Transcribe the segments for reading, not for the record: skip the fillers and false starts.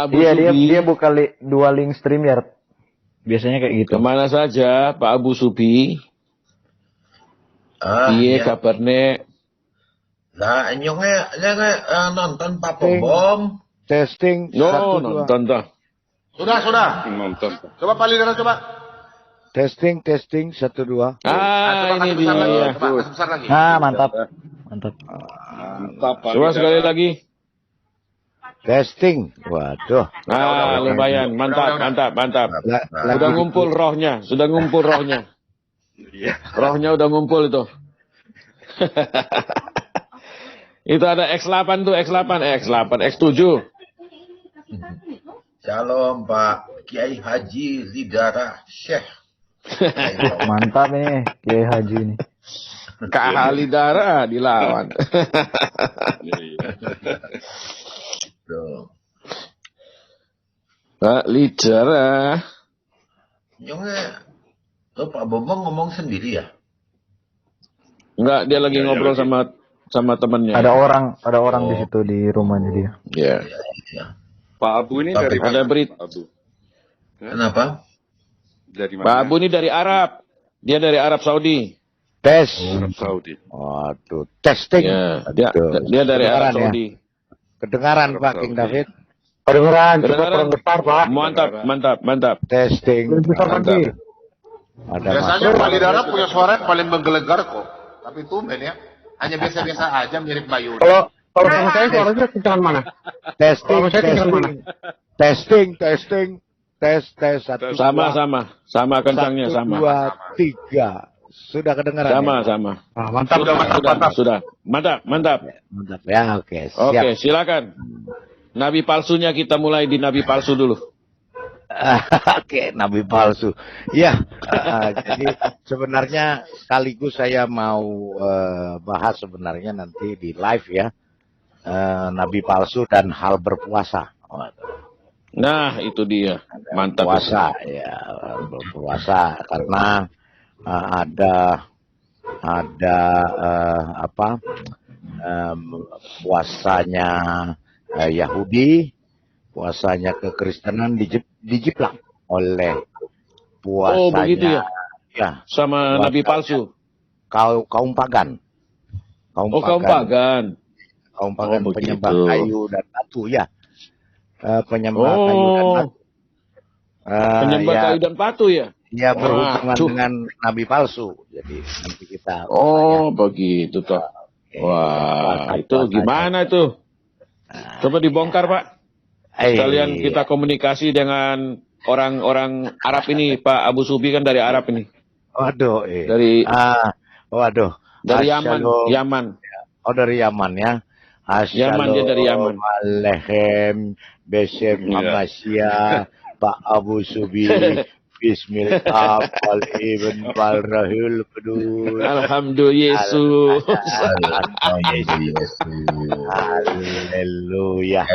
Abu Iya, Subi. dia buka dua link StreamYard. Biasanya kayak gitu. Kemana saja Pak Abu Subi? Iya kabarnya. Lah, nyongnya nonton Pak Bom. Testing. Nonton toh. Sudah. Nonton. Coba Pak Lidara coba. Testing 1 2. Ini dia. Coba besar lagi. Mantap. Mantap, Coba sekali lagi. Testing. Waduh. Lumayan. Mantap. Sudah ngumpul rohnya. Rohnya udah ngumpul itu. Itu ada X8 tuh, X8, X7. Shalom Pak Kiai Haji Lidara Syekh. Mantap nih Kiai Haji ini. Kak Lidara dilawan. Pak Lidara. Nyongnya, Pak Bambang ngomong sendiri ya? Enggak, dia lagi ngobrol sama temannya. Ada orang di situ di rumahnya dia. Iya. Pak Abu ini dari ada berita. Kenapa? Dari mana? Pak Abu ini dari Arab. Dia dari Arab Saudi. Tes. Arab Saudi. Waduh, testing. Ya, dia dari Arab Saudi. Kedengaran Pak King David? Kedengeran, kurang besar Pak. Mantap. Testing. Mantap. Biasanya Pak Lidara punya suara yang paling menggelegar kok. Tapi tumben ya. Hanya biasa-biasa aja mirip Bayu. Kalau sama saya suaranya kencangan mana? Testing. Tes 1. Sama kencangnya 1, 2, 3. Sudah kedengaran. Sama. Mantap. Sudah. Mantap. Ya, oke. Siap. Oke, silakan. Nabi palsunya kita mulai di nabi palsu dulu. Oke, nabi palsu. Ya, jadi sebenarnya sekaligus saya mau bahas sebenarnya nanti di live ya. Nabi palsu dan hal berpuasa. Nah, itu dia. Mantap. Puasa ya, berpuasa karena ada puasanya Yahudi, puasanya kekristenan dijiplak oleh puasanya. Begitu ya? Ya. Sama nabi palsu. Kaum pagan. Kaum pagan. Penyembah kayu dan batu ya. Penyembah kayu dan batu. Penyembah kayu dan batu ya? Ya, berhubungan dengan nabi palsu. Jadi nanti kita begitu toh. Wah, itu gimana itu? Coba dibongkar, Pak. Kalian kita komunikasi dengan orang-orang Arab ini, Pak Abu Subi kan dari Arab ini. Waduh, Dari Yaman. Oh, dari Yaman ya. Yaman, dia dari Yaman. Assalamualaikum, Besem Hamasya, Pak Abu Subi. Bismillah, Ibn Rahul Kudus. Alhamdulillah. Haleluya.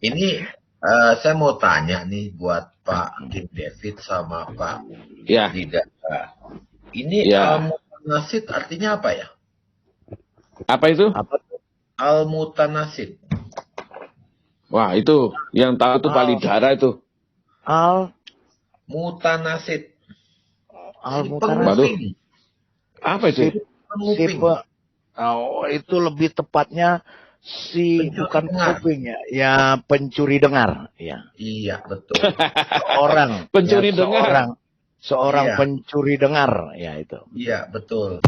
Ini saya mau tanya nih buat Pak King David sama Pak Lidara. Ini al-mutanasid artinya apa ya? Apa itu? Al-mutanasid. Wah, itu yang tahu tuh Pak Lidara itu. Al-mutanasid. Al-mutanasid. Apa itu? Itu lebih tepatnya bukan kuping ya. Ya, pencuri dengar. Ya. Iya, betul. Seorang pencuri dengar, ya itu. Iya, betul.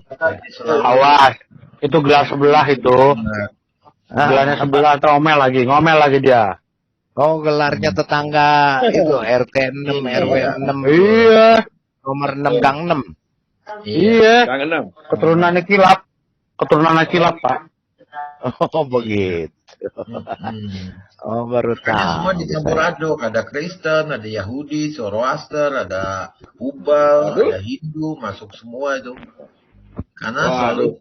Awas, itu gelas sebelah itu. Gelarnya sebelah ngomel lagi dia. Oh, gelarnya tetangga itu RT 6, RW 6. Iya. Nomor 6 Gang 6. Iya. Gang 6. Keturunannya kilap, Pak. Oh, begitu. Oh, baru tahu. Semua dicampur aduk, ada Kristen, ada Yahudi, Zoroaster, ada Ubal, ada Hindu, masuk semua itu. Karena selalu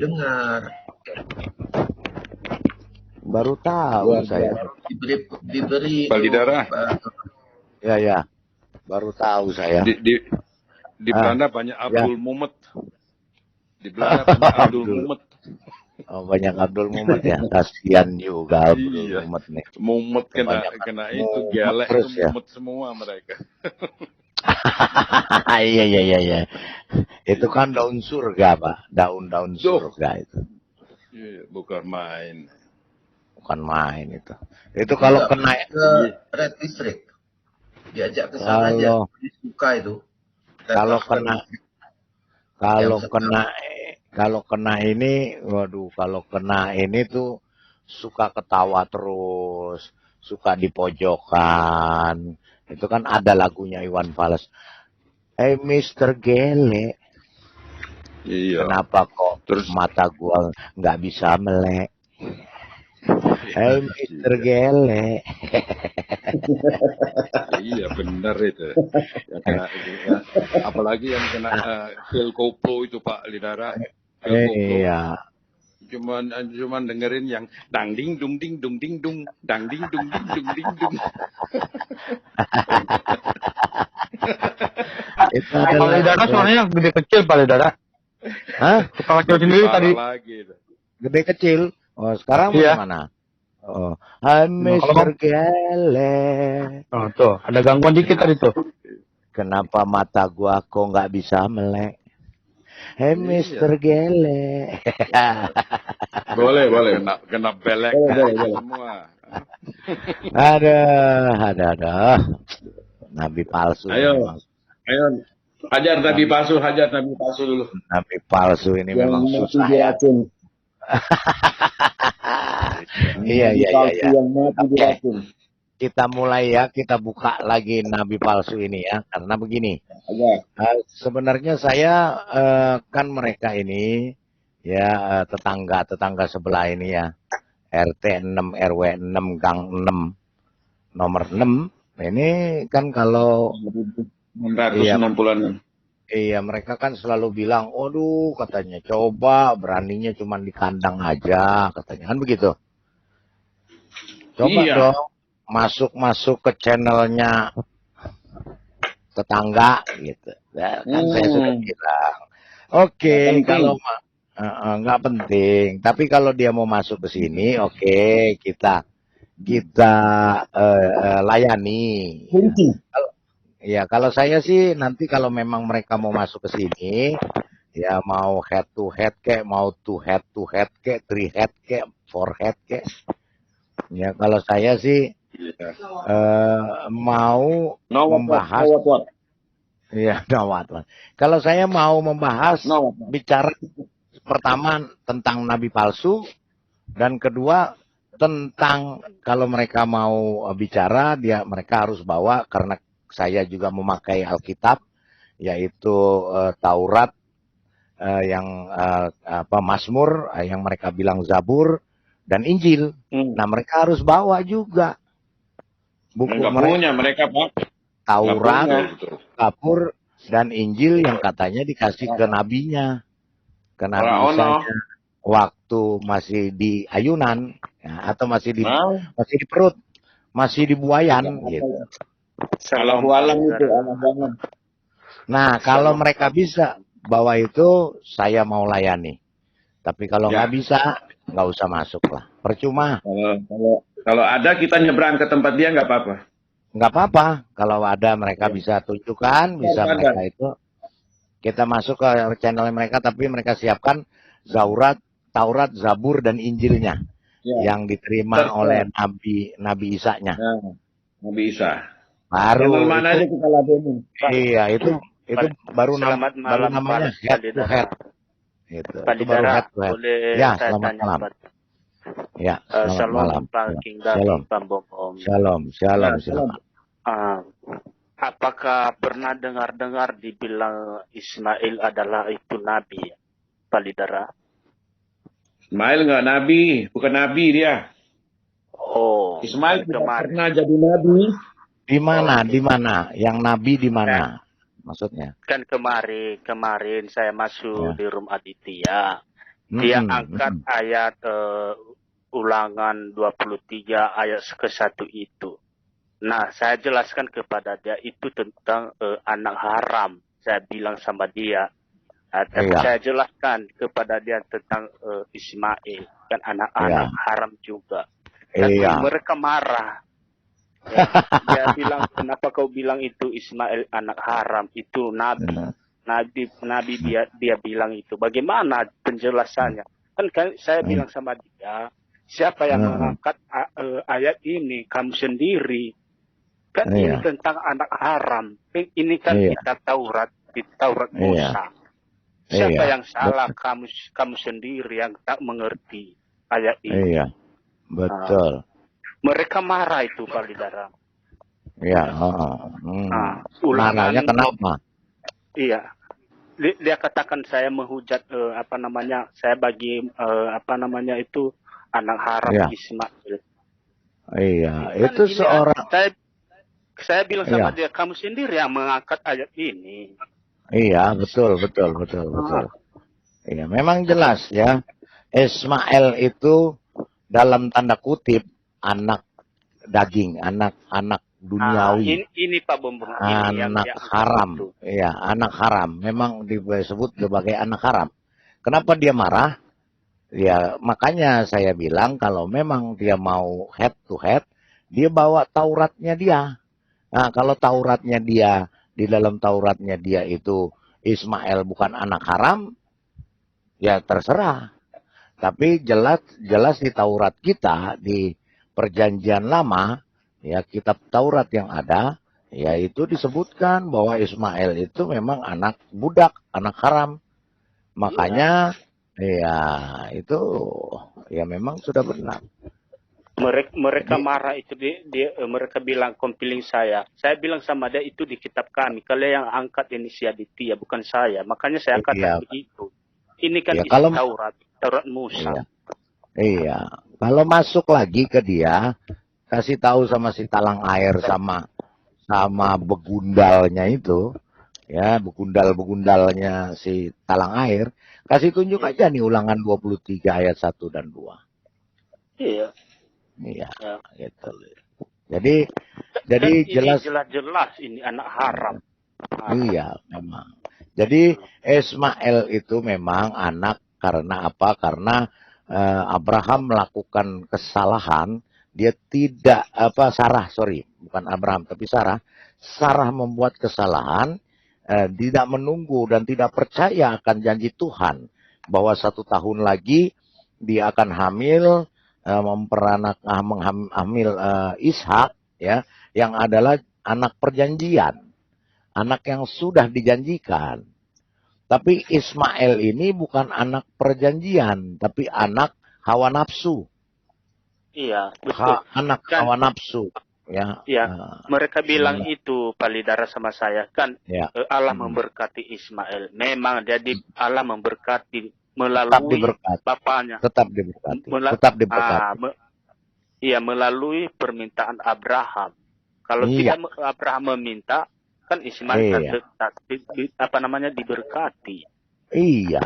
dengar. Baru tahu saya. Diberi Pak Lidara. Ya. Baru tahu saya. Di Belanda banyak Abdul Mumet. Di Belanda banyak Abdul Mumet. Oh, banyak Abdul Mumet ya. Kasihan juga Abdul Iya. Mumet nih. Mumet kena itu mumet gelek terus itu ya. mumet semua mereka. Iya, iya, iya, iya. Itu kan daun surga, Pak. Daun-daun surga itu. Iya, bukan main. Bukan main itu. Itu kalau kena ke Red District. Diajak ke sana aja. Dia suka itu. Kalau kena ini, waduh, kalau kena ini tuh suka ketawa terus, suka di pojokan. Itu kan ada lagunya Iwan Fals. Hey Mr. Gele, Iya. kenapa kok Terus mata gua nggak bisa melek? Hey Mr. Gele. Iya benar itu. Ya, apalagi yang kena Phil Koplo itu Pak Lidara. Phil Koplo. Iya. Cuman dengerin yang dang ding dung ding dung ding dung dang ding dung ding dung ding dung. Itu Pak Lidara suaranya gede kecil Pak Lidara. Hah? Kepala kecil sendiri tadi. Lagi itu. Gede kecil. Oh, sekarang Iya. bagaimana? Oh, Hai Mr. Gele. Oh, tuh, ada gangguan dikit tadi tuh. Kenapa mata gua kok nggak bisa melek? Hey Mr. Gele. Boleh. Kena belek Boleh. semua. Ada. Nabi palsu. Ayo. Hajar Nabi palsu dulu. Nabi palsu ini memang susah ya. Iya. Yang mati diracun. Kita mulai ya, kita buka lagi Nabi palsu ini ya. Karena begini, sebenarnya saya kan mereka ini ya tetangga sebelah ini ya. RT 6, RW 6, Gang 6, nomor 6. Ini kan kalau 660-an. Iya, mereka kan selalu bilang, "Waduh," katanya, "coba beraninya cuma di kandang aja," katanya kan begitu. Coba dong masuk ke channelnya tetangga gitu. Ya, kan saya sudah bilang, oke, kalau nggak penting, tapi kalau dia mau masuk ke sini, oke, kita layani. Ya, kalau saya sih nanti kalau memang mereka mau masuk ke sini, ya mau head to head kek, mau two head kek, three head kek, four head kek. Ya, kalau saya sih mau membahas. Iya, kalau saya mau membahas bicara pertama tentang nabi palsu dan kedua tentang kalau mereka mau bicara mereka harus bawa karena saya juga memakai Alkitab, yaitu Taurat, yang Mazmur, yang mereka bilang Zabur, dan Injil. Nah, mereka harus bawa juga buku mereka Pak. Taurat, Zabur, dan Injil yang katanya dikasih ke nabinya, ke Nabi Isanya, waktu masih di ayunan, ya, atau masih di perut, masih di buayan, gitu. Nah, kalau mereka bisa bawa itu, saya mau layani. Tapi kalau nggak bisa, nggak usah masuk lah. Percuma. Kalau ada kita nyebrang ke tempat dia nggak apa-apa. Nggak apa-apa. Kalau ada mereka bisa tunjukkan, bisa mereka itu. Kita masuk ke channel mereka, tapi mereka siapkan Taurat, Zabur, dan Injilnya. Yang diterima oleh Nabi Isa-nya. Nabi Isa. Baru channel mana aja kita ladenin. Iya, itu baru namanya head to head. Itu baru head to head. Ya, selamat malam. Ya, selamat malam. Shalom. Silakan. Apakah pernah dengar dibilang Ismail adalah itu nabi, Pak Lidara? Ismail nggak nabi, bukan nabi dia. Oh, Ismail tidak pernah jadi nabi. Di mana? Yang nabi di mana? Maksudnya? Kan kemarin saya masuk di room Aditya. Dia angkat ayat Ulangan 23 ayat ke-1 itu. Nah, saya jelaskan kepada dia itu tentang anak haram. Saya bilang sama dia, Tapi Iya, saya jelaskan kepada dia tentang Ismail, kan anak-anak iya, haram juga. Tapi iya. mereka marah. Ya, dia bilang, kenapa kau bilang itu Ismail anak haram? Itu nabi. Hmm, Nabi dia bilang itu. Bagaimana penjelasannya? Kan saya hmm, bilang sama dia, siapa yang hmm, mengangkat ayat ini? Kamu sendiri. Kan ini iya, tentang anak haram. Ini kan iya, kitab Taurat, di Taurat iya, Musa. Siapa iya, yang salah? Kamu sendiri yang tak mengerti ayat ini. iya, Nah, betul. mereka marah itu, Pak Lidara. Iya, Nah, marahnya ulangan, kenapa? iya. Dia katakan saya menghujat saya bagi itu anak haram Iya, Ismail. iya, Kan itu ini seorang, saya bilang sama iya, dia, kamu sendiri yang mengangkat ayat ini. iya, betul, betul, betul, betul. Iya, memang jelas ya. Ismail itu dalam tanda kutip anak daging, anak duniawi, Ini Pak Bombong, ini yang anak dia angkat haram. itu. Iya, anak haram. Memang disebut sebagai anak haram. Kenapa dia marah? Ya, makanya saya bilang kalau memang dia mau head to head, dia bawa Tauratnya dia. Nah, kalau Tauratnya dia, di dalam Tauratnya dia itu Ismail bukan anak haram, ya terserah. Tapi jelas di Taurat kita, di Perjanjian Lama, ya kitab Taurat yang ada, ya itu disebutkan bahwa Ismail itu memang anak budak, anak haram. Iya. Makanya, ya itu ya memang sudah benar. Mereka Jadi, marah itu mereka bilang kompiling saya. Saya bilang sama dia itu di kitab kami. Kalian yang angkat ini si Aditya bukan saya. Makanya saya iya, katakan begitu. Ini kan ya isi kalau Taurat Musa. iya, iya, kalau masuk lagi ke dia, kasih tahu sama si talang air sama begundalnya itu, ya begundalnya si talang air, kasih tunjuk Iya. aja nih Ulangan 23 ayat 1 dan 2. Iya. Iya, Ya. gitu. Jadi Dan ini jelas, jelas ini anak haram. iya memang. Jadi Ismail itu memang anak karena apa? Karena Abraham melakukan kesalahan, dia tidak bukan Abraham tapi Sarah membuat kesalahan, tidak menunggu dan tidak percaya akan janji Tuhan bahwa 1 tahun lagi dia akan hamil, menghamil Ishak, ya, yang adalah anak perjanjian, anak yang sudah dijanjikan. Tapi Ismail ini bukan anak perjanjian, tapi anak hawa nafsu, Iya, betul. anak Kan hawa nafsu, ya. ya, mereka bilang Sebenarnya, itu Palidara sama saya kan ya. Allah memberkati Ismail. Memang Allah memberkati Tetap melalui diberkati, bapaknya. tetap diberkati, Mela- tetap diberkati. Iya, melalui permintaan Abraham. Kalau Iya, tidak Abraham meminta, kan Ismail iya, diberkati. iya.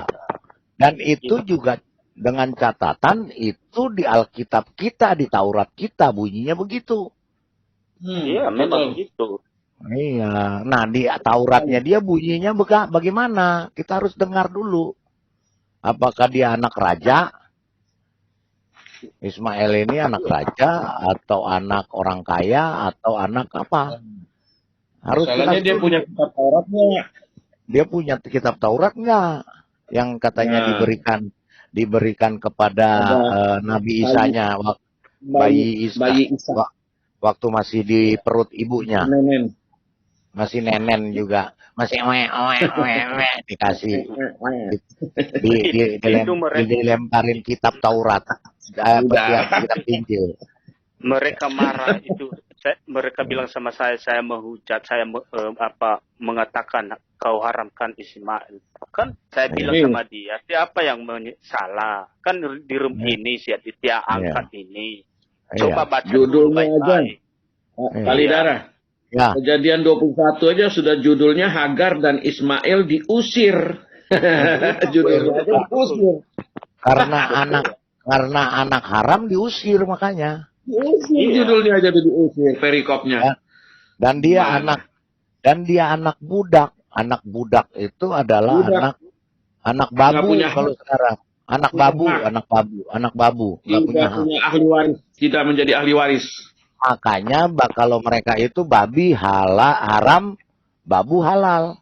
Dan itu juga dengan catatan itu di Alkitab kita, di Taurat kita bunyinya begitu. Iya, memang begitu. Iya. Nah, di Tauratnya dia bunyinya bagaimana? Kita harus dengar dulu. Apakah dia anak raja? Ismail ini anak raja atau anak orang kaya atau anak apa? Harus Masalahnya dia dulu. punya kitab Tauratnya. Dia punya kitab Taurat nggak? Yang katanya Nah, diberikan kepada ada Nabi bayi Isanya, bayi bayi Isa, Ishak, waktu masih di perut ibunya, nenen. masih nenen juga, masih dikasih Itu dilemparin kitab Taurat, Udah. kitab Injil. mereka marah itu. Mereka bilang sama saya menghujat, saya mengatakan kau haramkan Ismail. Kan saya bilang sama dia, siapa yang salah? Kan di room ini si Aditya angkat ini. Coba baca dulu Judulnya aja. baik-baik. Kalidara. Ya, Kejadian 21 aja sudah judulnya Hagar dan Ismail diusir. Judulnya aja diusir. karena anak haram diusir makanya. Diusir judulnya aja diusir perikopnya. Ya. Dan dia anak budak. Anak budak itu adalah Anak nggak babu punya kalau hak, sekarang. Anak punya babu, hak, anak babu, anak babu, nggak punya tidak hak. punya ahli waris, tidak menjadi ahli waris. Makanya kalau mereka itu babi haram, babu halal.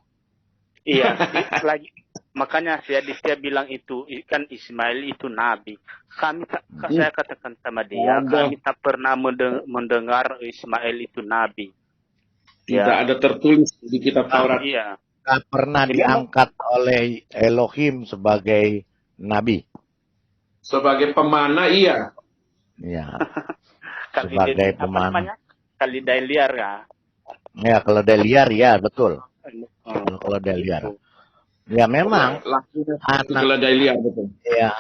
Iya, lagi makanya dia bilang itu kan Ismail itu nabi. Saya katakan sama dia, Ada, kami tak pernah mendengar Ismail itu nabi. tidak Ya, ada tertulis di kitab Taurat. iya. Nggak pernah Ini memang diangkat oleh Elohim sebagai nabi. Sebagai pemana iya, Ya, kali sebagai apa pemana. namanya? Keledai liar ya. Ya, keledai liar ya, betul. Hmm, Keledai liar. itu. Ya memang lakunya itu anak keledai liar betul. ya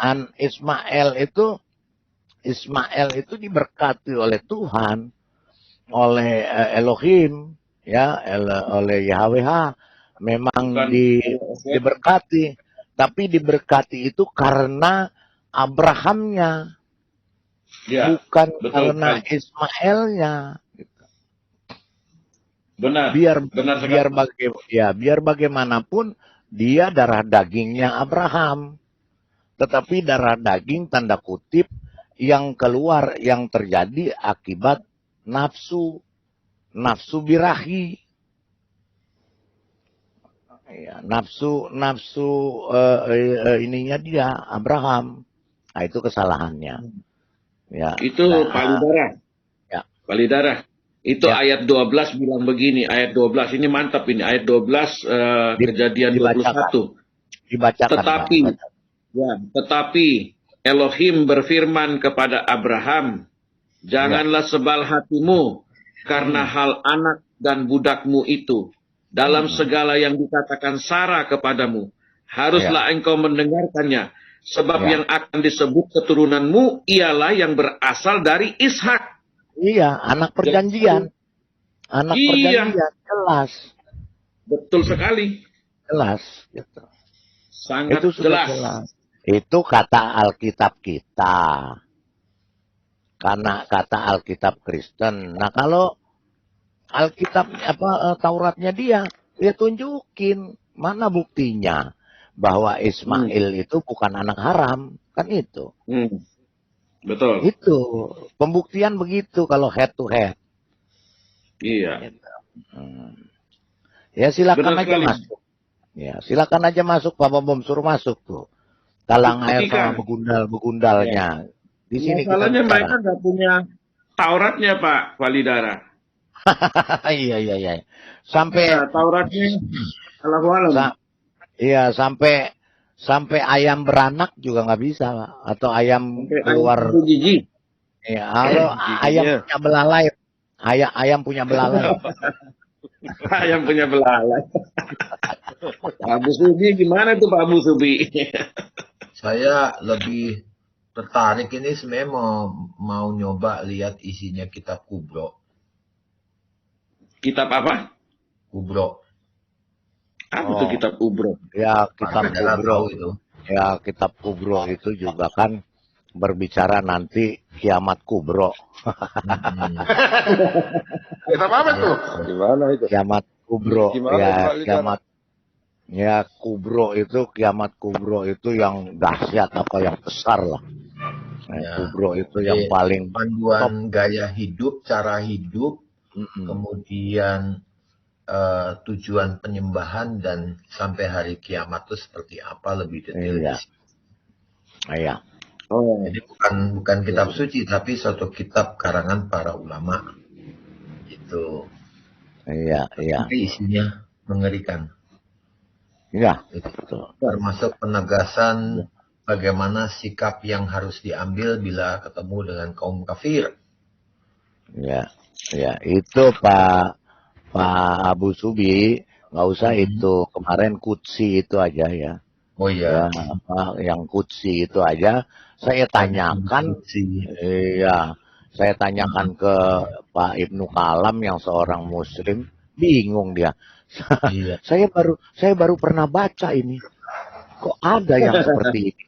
Ismail itu diberkati oleh Tuhan, oleh Elohim, ya, oleh YHWH. Memang Bukan diberkati, tapi diberkati itu karena Abrahamnya, ya, bukan betul karena sekali. Ismailnya. Benar, benar sekali. Biar bagaimanapun dia darah dagingnya Abraham, tetapi darah daging tanda kutip yang keluar, yang terjadi akibat nafsu birahi. Ya, nafsu ininya dia Abraham. Nah, itu kesalahannya. Ya. Itu Palidara. Ya. Palidara. Itu Ya. ayat 12 bilang begini, ayat 12 ini mantap ini, ayat 12 Kejadian 21. Dibacakan. Tetapi Elohim berfirman kepada Abraham, janganlah sebal hatimu karena hal anak dan budakmu itu. Dalam segala yang dikatakan Sarah kepadamu, haruslah engkau mendengarkannya. Sebab yang akan disebut keturunanmu ialah yang berasal dari Ishak. Iya, anak perjanjian. Anak perjanjian, jelas. Betul sekali. Jelas. Gitu. Sangat itu sudah jelas. Itu kata Alkitab kita. Karena kata Alkitab Kristen. Nah kalau Alkitab Tauratnya dia tunjukin mana buktinya bahwa Ismail itu bukan anak haram, kan itu. Betul. Itu pembuktian begitu kalau head to head. Iya. Ya silakan Benar aja sekali. masuk. Ya silakan aja masuk, Papa Bom suruh masuk tuh. Talang air sama begundalnya. Di sini masalahnya mereka nggak punya Tauratnya, Pak Walidara. Iya. Sampai Tauratnya Allahualam. Iya, sampai ayam beranak juga nggak bisa, Pak. Atau ayam keluar. Ya, kalau ayam punya belalai, ayam punya belalai. Ayam punya belalai. Pak Abu Subi gimana tuh Pak Abu Subi? Saya lebih tertarik ini sebenarnya mau nyoba lihat isinya kitab Kubro. Kitab apa? Kubro. Apa itu kitab Kubro? Ya, kitab Kubro itu. Ya, kitab Kubro itu juga kan berbicara nanti kiamat Kubro. Kitab apa tuh? Gimana itu? Kiamat Kubro. Gimana, kiamat. Ya, Kubro itu kiamat Kubro itu yang dahsyat apa yang besar lah. Kubro itu yang paling panduan gaya hidup, cara hidup, kemudian tujuan penyembahan dan sampai hari kiamat itu seperti apa lebih detail. Iya. Jadi bukan kitab suci tapi suatu kitab karangan para ulama. Itu. Iya. Tapi isinya mengerikan. Iya. Termasuk penegasan bagaimana sikap yang harus diambil bila ketemu dengan kaum kafir. Ya, itu Pak Abu Subi, nggak usah itu kemarin kutsi itu aja ya. Oh iya. Yang kutsi itu aja saya tanyakan. Iya, saya tanyakan ke Pak Ibnu Kalam yang seorang Muslim, bingung dia. Iya. saya baru pernah baca ini. Kok ada yang seperti ini?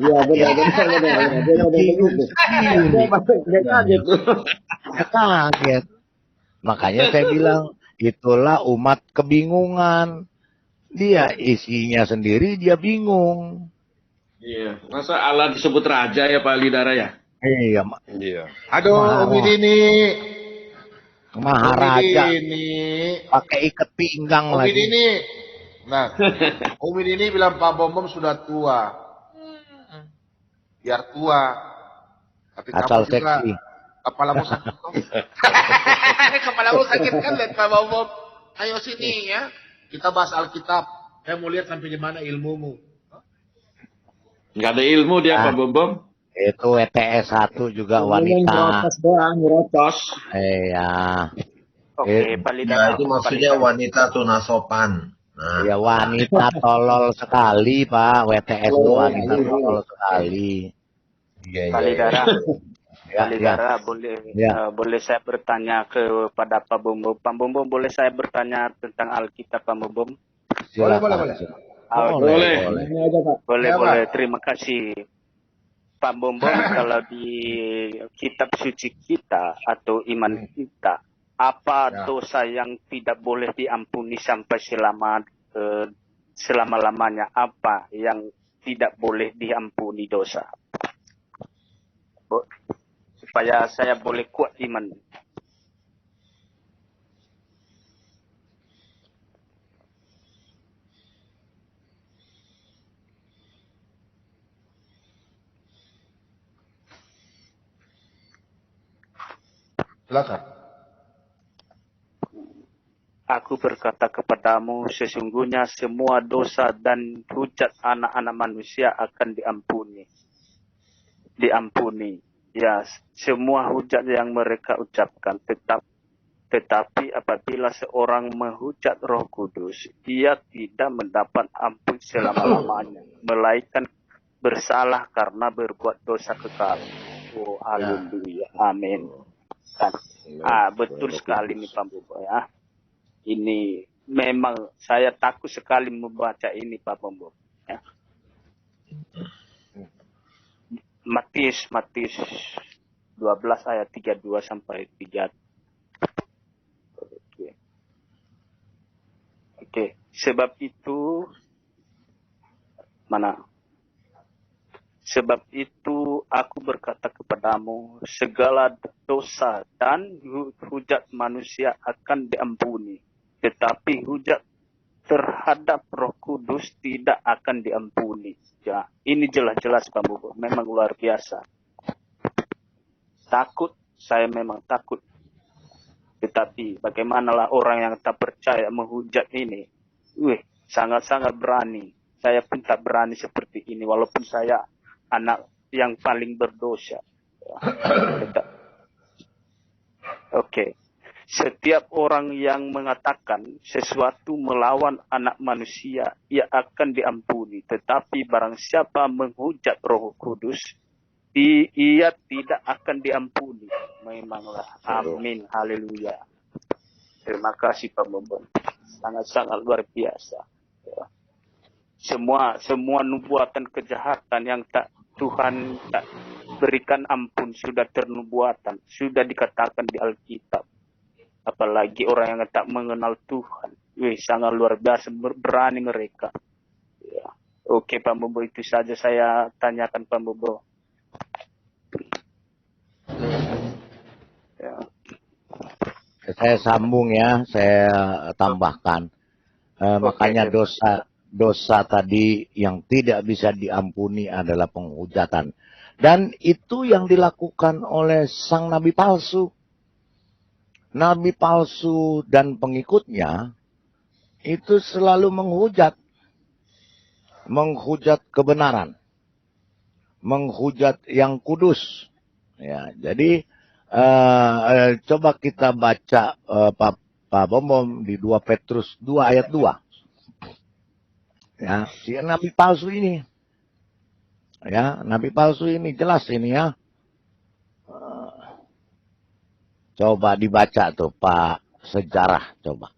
Iya benar. Kaget. Makanya saya bilang itulah umat kebingungan. Dia isinya sendiri, dia bingung. Iya. Masa Allah disebut raja ya Pak Lidara ya? Iya, Iya. Aduh, Umi Dini. Maharaja Umi Dini. pakai ikat pinggang Umi lagi. Dini. Nah, Umi Dini bilang Pak Bom sudah tua. Biar tua. Tapi Asal kamu juga seksi. kepalamu sakit kok. Kepalamu sakit kan, lihat Pak Bom. Ayo sini ya. Kita bahas Alkitab. Saya mau lihat sampai di mana ilmumu. Nggak ada ilmu dia Ah. Pak Bom. Itu WTS 1 juga wanita. Ngerotos doang, ngerotos. Iya. Oke, Pak Lidara. Nah, itu maksudnya wanita tuna sopan. Nah, Ya wanita tolol sekali, Pak. WTS itu wanita tolol sekali. iya, Pak Lidara. Ya, Pak Lidara, boleh saya bertanya kepada Pak Bom. Pak Bom, boleh saya bertanya tentang Alkitab, Pak Bom? Silakan. Boleh. Terima kasih. Pak Bom, kalau di kitab suci kita atau iman kita, apa dosa yang tidak boleh diampuni sampai selama-lamanya? Apa yang tidak boleh diampuni dosa? Supaya saya boleh kuat iman. Silakan. Aku berkata kepadamu, sesungguhnya semua dosa dan hujat anak-anak manusia akan diampuni. Ya, semua hujat yang mereka ucapkan. Tetapi apabila seorang menghujat Roh Kudus, ia tidak mendapat ampun selama-lamanya, melainkan bersalah karena berbuat dosa kekal. Oh, haleluya. Amin. Betul sekali nih Pak Bobo ya. Ini memang saya takut sekali membaca ini Pak Bobo ya. Matius 12 ayat 32 sampai 3. Oke. Sebab itu aku berkata kepadamu, segala dosa dan hujat manusia akan diampuni. Tetapi hujat terhadap Roh Kudus tidak akan diampuni. Ya, ini jelas-jelas Pak Bobo. Memang luar biasa. Takut, saya memang takut. Tetapi bagaimanalah orang yang tak percaya menghujat ini? Sangat-sangat berani. Saya pun tak berani seperti ini, walaupun saya anak yang paling berdosa. Oke. Setiap orang yang mengatakan sesuatu melawan anak manusia, ia akan diampuni. Tetapi barang siapa menghujat Roh Kudus, ia tidak akan diampuni. Memanglah. Amin. Haleluya. Terima kasih Pak Bobo. Sangat-sangat luar biasa. Semua nubuatan kejahatan yang Tuhan tak berikan ampun sudah ternubuatan, sudah dikatakan di Alkitab. Apalagi orang yang tak mengenal Tuhan. Sangat luar biasa berani mereka. Ya. Oke Pak Bobo, itu saja saya tanyakan Pak Bobo. Ya. Saya sambung ya, saya tambahkan. Makanya dosa tadi yang tidak bisa diampuni adalah penghujatan. Dan itu yang dilakukan oleh sang nabi palsu. Nabi palsu dan pengikutnya itu selalu menghujat. Menghujat kebenaran. Menghujat yang kudus. Ya, jadi coba kita baca Pak Bom di 2 Petrus 2 ayat 2. Ya, si nabi palsu ini. Ya, nabi palsu ini jelas ini ya. Coba dibaca tuh Pak sejarah coba.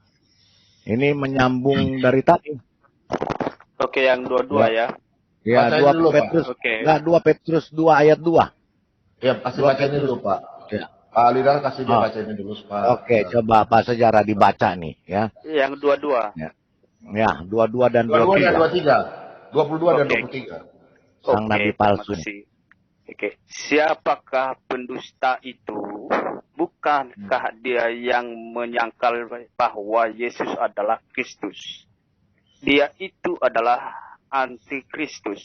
Ini menyambung dari tadi. Oke, yang 22 ya. Ya, 2 Petrus. Enggak, 2 Petrus 2 ayat 2. Ya, kasih bacanya dulu Pak. Ya. Pak Lidar kasih dia bacanya dulu Pak. Oke, coba Pak sejarah dibaca nih ya. Yang 22. Ya. Ya, 22 dan 22 dan 23. 23. 22 dan Oke. 23. Sang nabi palsu. Terima kasih. Oke, siapakah pendusta itu? Bukankah dia yang menyangkal bahwa Yesus adalah Kristus? Dia itu adalah antikristus,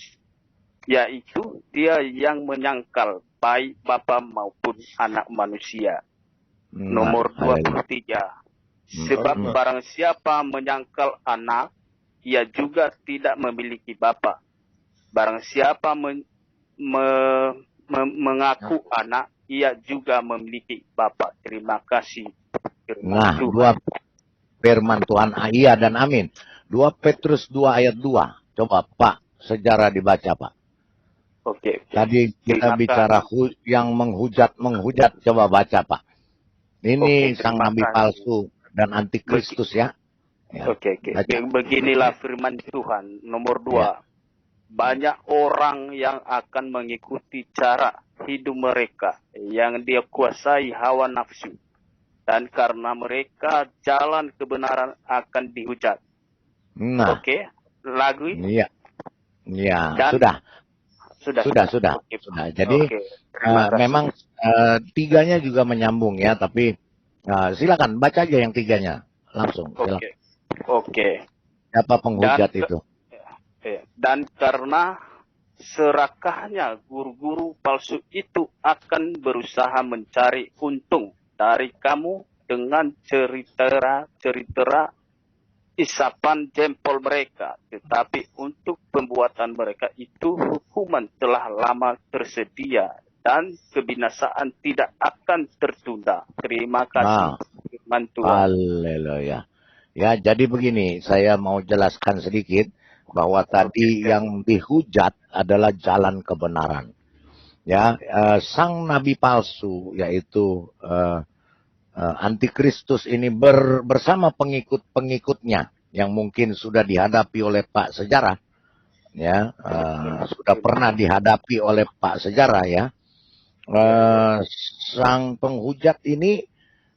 yaitu dia yang menyangkal baik Bapa maupun anak manusia. Nomor 23. Sebab barang siapa menyangkal anak, ia juga tidak memiliki Bapa. Barang siapa mengaku anak, ia juga memiliki Bapa. Terima kasih. Nah, dua firman Tuhan, iya dan amin. 2 Petrus 2 ayat 2. Coba Pak, sejarah dibaca Pak. Oke. Tadi kita bicara yang menghujat. Coba baca Pak. Ini sang nabi palsu dan antikristus ya. Oke. Beginilah firman Tuhan. Nomor 2. Ya. Banyak orang yang akan mengikuti cara hidup mereka yang dia kuasai hawa nafsu. Dan karena mereka jalan kebenaran akan dihujat. Nah. Oke. Lagu ini? Iya. Iya, sudah. Jadi memang tiganya juga menyambung ya, tapi silakan baca aja yang tiganya langsung. Oke. Siapa penghujat itu? Dan karena serakahnya guru-guru palsu itu akan berusaha mencari untung dari kamu dengan cerita isapan jempol mereka. Tetapi untuk pembuatan mereka itu hukuman telah lama tersedia dan kebinasaan tidak akan tertunda. Terima kasih. Firman Tuhan. Haleluya. Ya, jadi begini, saya mau jelaskan sedikit bahwa tadi yang dihujat adalah jalan kebenaran. Ya, sang nabi palsu yaitu antikristus ini bersama pengikut-pengikutnya yang mungkin sudah dihadapi oleh Pak Sejarah, ya, sudah pernah dihadapi oleh Pak Sejarah ya. Sang penghujat ini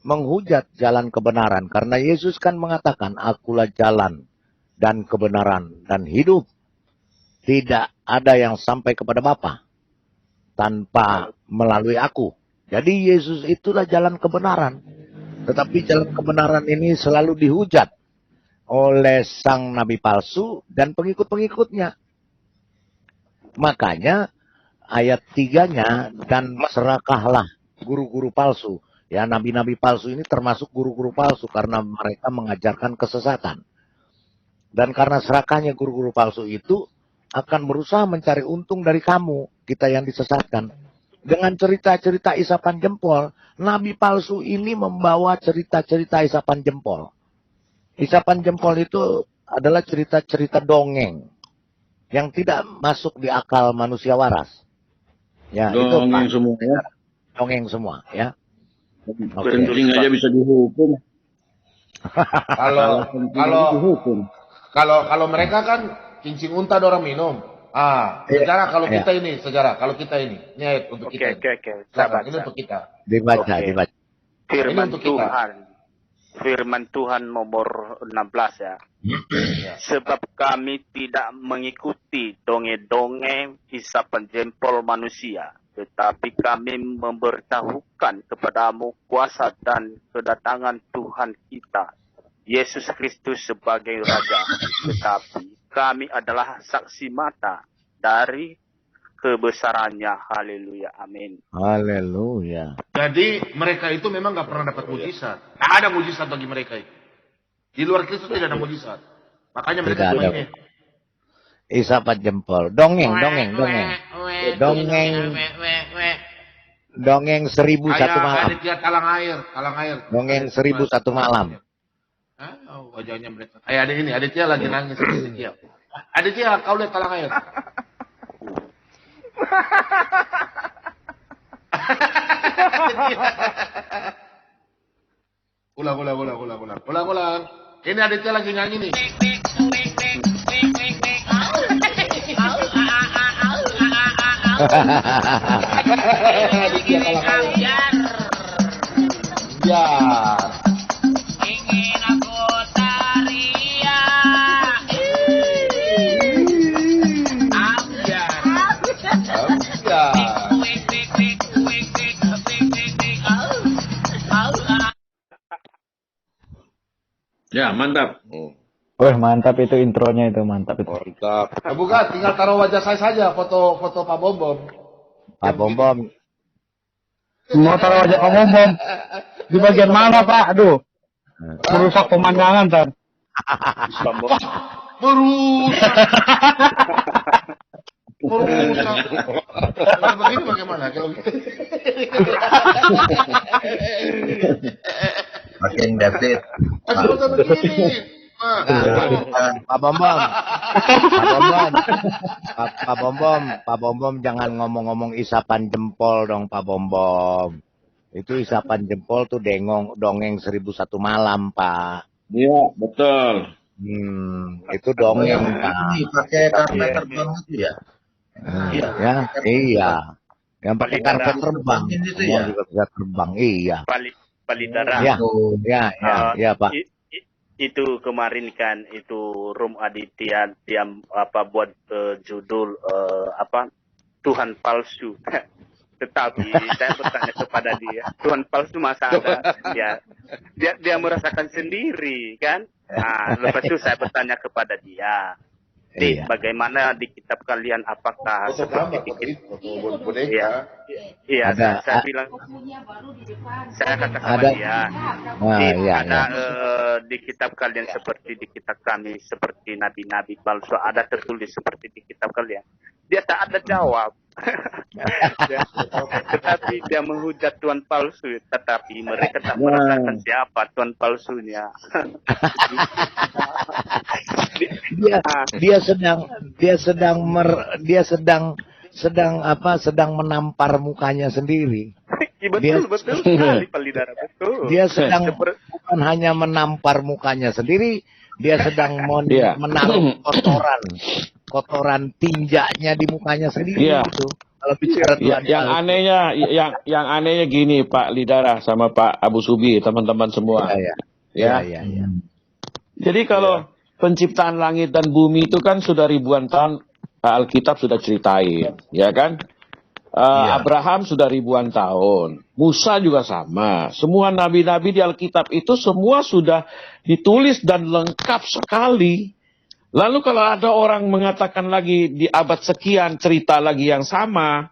menghujat jalan kebenaran karena Yesus kan mengatakan, akulah jalan dan kebenaran dan hidup. Tidak ada yang sampai kepada Bapa tanpa melalui aku. Jadi Yesus itulah jalan kebenaran. Tetapi jalan kebenaran ini selalu dihujat oleh sang nabi palsu dan pengikut-pengikutnya. Makanya ayat 3-nya, dan serakahlah guru-guru palsu. Ya, nabi-nabi palsu ini termasuk guru-guru palsu karena mereka mengajarkan kesesatan. Dan karena serakahnya guru-guru palsu itu akan berusaha mencari untung dari kamu, kita yang disesatkan. Dengan cerita-cerita isapan jempol, nabi palsu ini membawa cerita-cerita isapan jempol. Isapan jempol itu adalah cerita-cerita dongeng yang tidak masuk di akal manusia waras. Ya, dongeng itu semua ya. Dongeng semua ya. Kencing aja bisa dihukum. Kalau mereka kan cincin unta orang minum. Sejarah kalau kita ini ayat untuk kita. Oke. Ini untuk kita. Dibaca. Firman Tuhan nomor 16 ya. Sebab kami tidak mengikuti dongeng-dongeng isapan jempol manusia, tetapi kami memberitahukan kepadamu kuasa dan kedatangan Tuhan kita, Yesus Kristus sebagai Raja. Tetapi kami adalah saksi mata dari kebesarannya. Haleluya. Amin. Haleluya. Jadi mereka itu memang nggak pernah dapat mujizat. Nggak ada mujizat bagi mereka itu. Di luar Kristus tidak ada mujizat. Makanya mereka ini. Isapan jempol. Dongeng. Dongeng 1001 malam. Ada talang air. Dongeng 1001 malam. Wajahnya mereka. Aditya lagi nangis. Aditya, kau lihat talang air. Ulang. Ini Aditya lagi nyanyi nih. Aditya talang air. Ya. Ingin aku tarian. Ya, mantap. Wah, mantap itu intronya itu, mantap itu. Mantap. Bukan, tinggal taruh wajah saya saja, foto Pak Bombom. Pak Bombom, Mau taruh wajah Pak Bombom. Di bagian mana, Pak? Aduh. Merusak pemandangan, Tan. Merusak. Merusak. Kalau begini bagaimana? Kalau Makin David. Kalau begini. Pak Bombom jangan ngomong-ngomong isapan jempol dong Pak Bombom. Itu isapan jempol tuh dongeng 1001 malam Pak. Iya, betul. Itu dongeng Pak. Ini pakai karpet terbang itu ya? Iya. Yang pakai karpet terbang. Itu Semua ya? juga bisa terbang, iya. Palidara. Ya Pak. Itu kemarin kan itu Rum Aditya dia buat judul Tuhan palsu. Tetapi saya bertanya kepada dia, Tuhan palsu masa ada? Ya, dia merasakan sendiri kan. Nah, lepas itu saya bertanya kepada dia, Iya. bagaimana di kitab kalian apakah seperti di kitab? boneka. Iya, Ada. saya bilang, saya kata sama Ada. dia, Iya. di kitab kalian seperti di kitab kami, seperti nabi-nabi palsu, ada tertulis seperti di kitab kalian. Dia tak ada jawab. Tetapi dia menghujat Tuhan palsu, tetapi mereka tak merasakan siapa Tuhan palsunya. sedang menampar mukanya sendiri. Betul sekali Palidara, betul. Dia sedang bukan hanya menampar mukanya sendiri, dia sedang menaruh kotoran tinjaknya di mukanya sendiri gitu. Kalau bicara Tuhan yang anehnya gini Pak Lidara sama Pak Abu Subi, teman-teman semua. Iya. Jadi kalau penciptaan langit dan bumi itu kan sudah ribuan tahun Alkitab sudah ceritain, ya kan? Abraham sudah ribuan tahun, Musa juga sama. Semua nabi-nabi di Alkitab itu semua sudah ditulis dan lengkap sekali. Lalu kalau ada orang mengatakan lagi di abad sekian cerita lagi yang sama,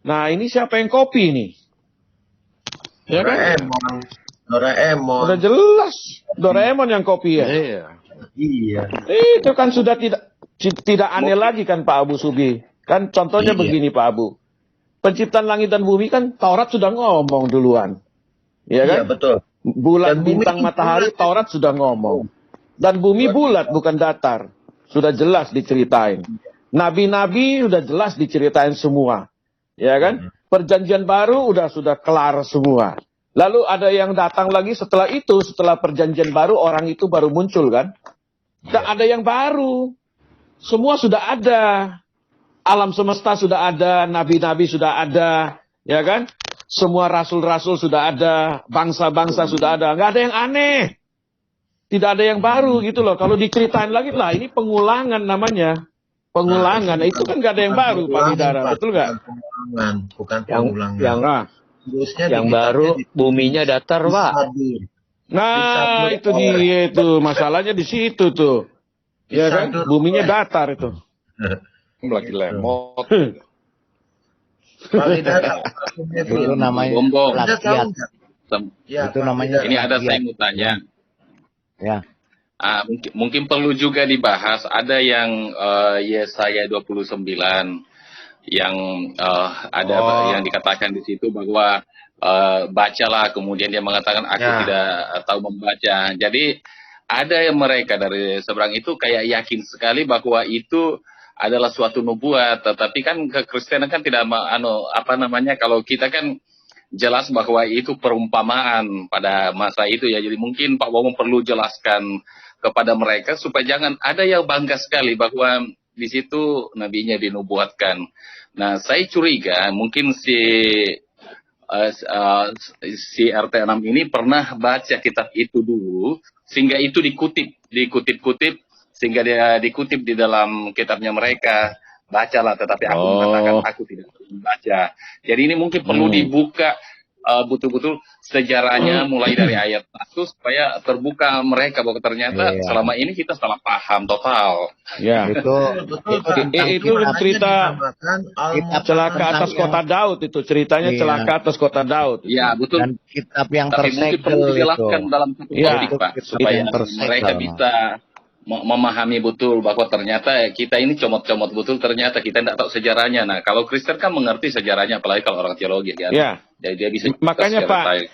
nah ini siapa yang copy nih? Ya kan? Doraemon. Udah jelas Doraemon yang copy ya. Iya. Itu kan sudah tidak aneh lagi kan Pak Abu Subi. Kan contohnya begini Pak Abu. Penciptaan langit dan bumi kan Taurat sudah ngomong duluan. Ya kan? Iya, betul. Bulan, Dan bumi bintang, itu matahari bulat. Taurat sudah ngomong. Dan bumi bulat bukan datar. Sudah jelas diceritain. Nabi-nabi sudah jelas diceritain semua. Ya kan? Perjanjian baru sudah kelar semua. Lalu ada yang datang lagi setelah itu, setelah perjanjian baru orang itu baru muncul kan? Tak ada yang baru. Semua sudah ada. Alam semesta sudah ada, nabi-nabi sudah ada, ya kan? Semua rasul-rasul sudah ada, bangsa-bangsa sudah ada. Nggak ada yang aneh. Tidak ada yang baru gitu loh. Kalau diceritain lagi lah, ini pengulangan namanya. Pengulangan. Itu kan nggak ada yang baru, Pak Lidara. Betul nggak? Bukan pengulangan. Yang baru buminya datar, Pak. Nah, itu dia itu. Masalahnya di situ tuh. Ya kan? Buminya datar itu. Lagi lemot. Itu namanya Bombong. plagiat. Ya, Itu namanya Ini ada saya plagiat. mau tanya. Ya. Mungkin perlu juga dibahas. Ada yang Yesaya 29 yang ada yang dikatakan di situ bahwa bacalah, kemudian dia mengatakan aku tidak tahu membaca. Jadi ada yang mereka dari seberang itu kayak yakin sekali bahwa itu adalah suatu nubuat, tetapi kan kekristenan kan tidak kalau kita kan jelas bahwa itu perumpamaan pada masa itu ya. Jadi mungkin Pak Bombong perlu jelaskan kepada mereka supaya jangan ada yang bangga sekali bahwa di situ nabinya dinubuatkan. Nah, saya curiga mungkin si RT6 ini pernah baca kitab itu dulu sehingga itu dikutip sehingga dia dikutip di dalam kitabnya mereka. Bacalah, tetapi aku mengatakan aku tidak membaca. Jadi ini mungkin perlu dibuka betul-betul sejarahnya mulai dari ayat 1 supaya terbuka mereka bahwa ternyata selama ini kita salah paham total. Ya. Itu cerita celaka atas kota Daud itu ceritanya celaka atas kota Daud. Ya betul. Dan kitab yang Tapi mungkin perlu dijelaskan dalam satu topik Pak supaya mereka bisa memahami betul bahwa ternyata kita ini comot-comot betul, ternyata kita tidak tahu sejarahnya. Nah, kalau Kristen kan mengerti sejarahnya, apalagi kalau orang teologi kan. Ya. Jadi dia bisa. Makanya Pak,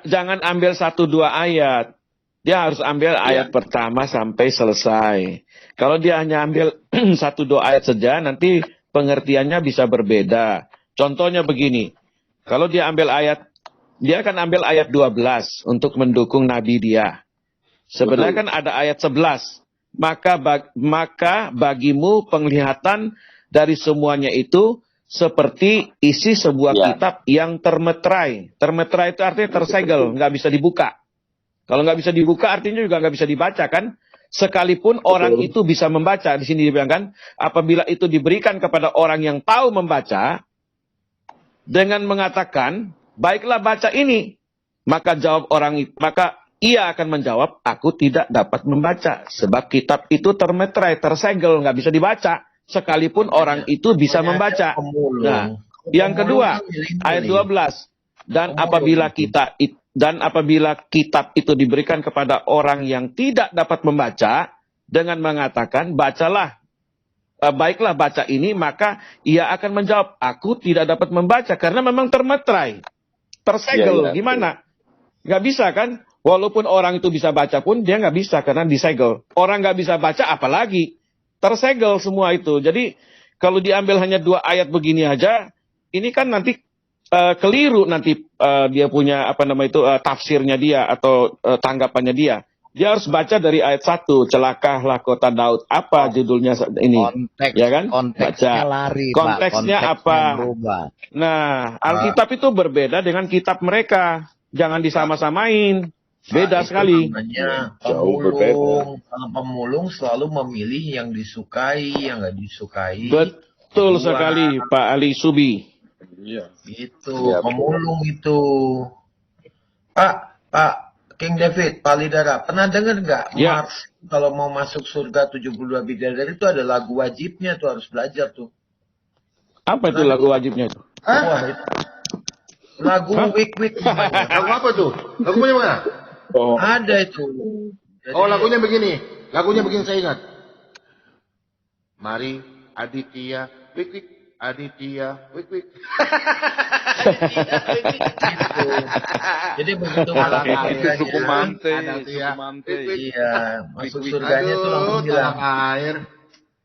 jangan ambil 1-2 ayat. Dia harus ambil ayat pertama sampai selesai. Kalau dia hanya ambil 1-2 ayat saja, nanti pengertiannya bisa berbeda. Contohnya begini, kalau dia ambil ayat, dia akan ambil ayat 12 untuk mendukung nabi dia. Sebenarnya kan ada ayat 11. Maka bagimu penglihatan dari semuanya itu seperti isi sebuah kitab yang termeterai. Termeterai itu artinya tersegel, nggak bisa dibuka. Kalau nggak bisa dibuka artinya juga nggak bisa dibaca kan? Sekalipun orang itu bisa membaca, di sini dibilangkan apabila itu diberikan kepada orang yang tahu membaca dengan mengatakan, baiklah baca ini, maka ia akan menjawab, aku tidak dapat membaca. Sebab kitab itu termeterai, tersegel, nggak bisa dibaca. Sekalipun orang itu bisa membaca. Nah, yang kedua, ayat 12. Dan apabila kitab itu diberikan kepada orang yang tidak dapat membaca, dengan mengatakan, bacalah, baiklah baca ini, maka ia akan menjawab, aku tidak dapat membaca. Karena memang termeterai, tersegel, gimana? Nggak bisa kan? Walaupun orang itu bisa baca pun dia nggak bisa karena disegel. Orang nggak bisa baca apalagi tersegel semua itu. Jadi kalau diambil hanya 2 ayat begini aja, ini kan nanti keliru nanti dia punya tafsirnya dia atau tanggapannya dia. Dia harus baca dari ayat 1, celakalah kota Daud. Apa judulnya ini? Konteks, ya kan? konteksnya baca. lari, Konteksnya Pak. apa? Berubah. Nah, Alkitab itu berbeda dengan kitab mereka. Jangan disama-samain. Beda sekali. Namanya pemulung. Kalau pemulung selalu memilih yang disukai, yang nggak disukai. Betul sekali, Pak Ali Subi. Iya. Itu pemulung itu. Pak King David, Pak Lidara, pernah dengar nggak? Marx kalau mau masuk surga 72 bidadari itu ada lagu wajibnya tuh, harus belajar tuh. Apa itu lagu wajibnya itu? Wah, itu. Lagu wik-wik. Lagu apa tuh? Lagunya mana? Ada itu. Jadi, lagunya begini. Lagunya begini saya ingat. Mari Aditya, wik-wik. Aditya, wik-wik. Jadi begitu suku mante. Iya, masuk surganya tuh langsung bilang air.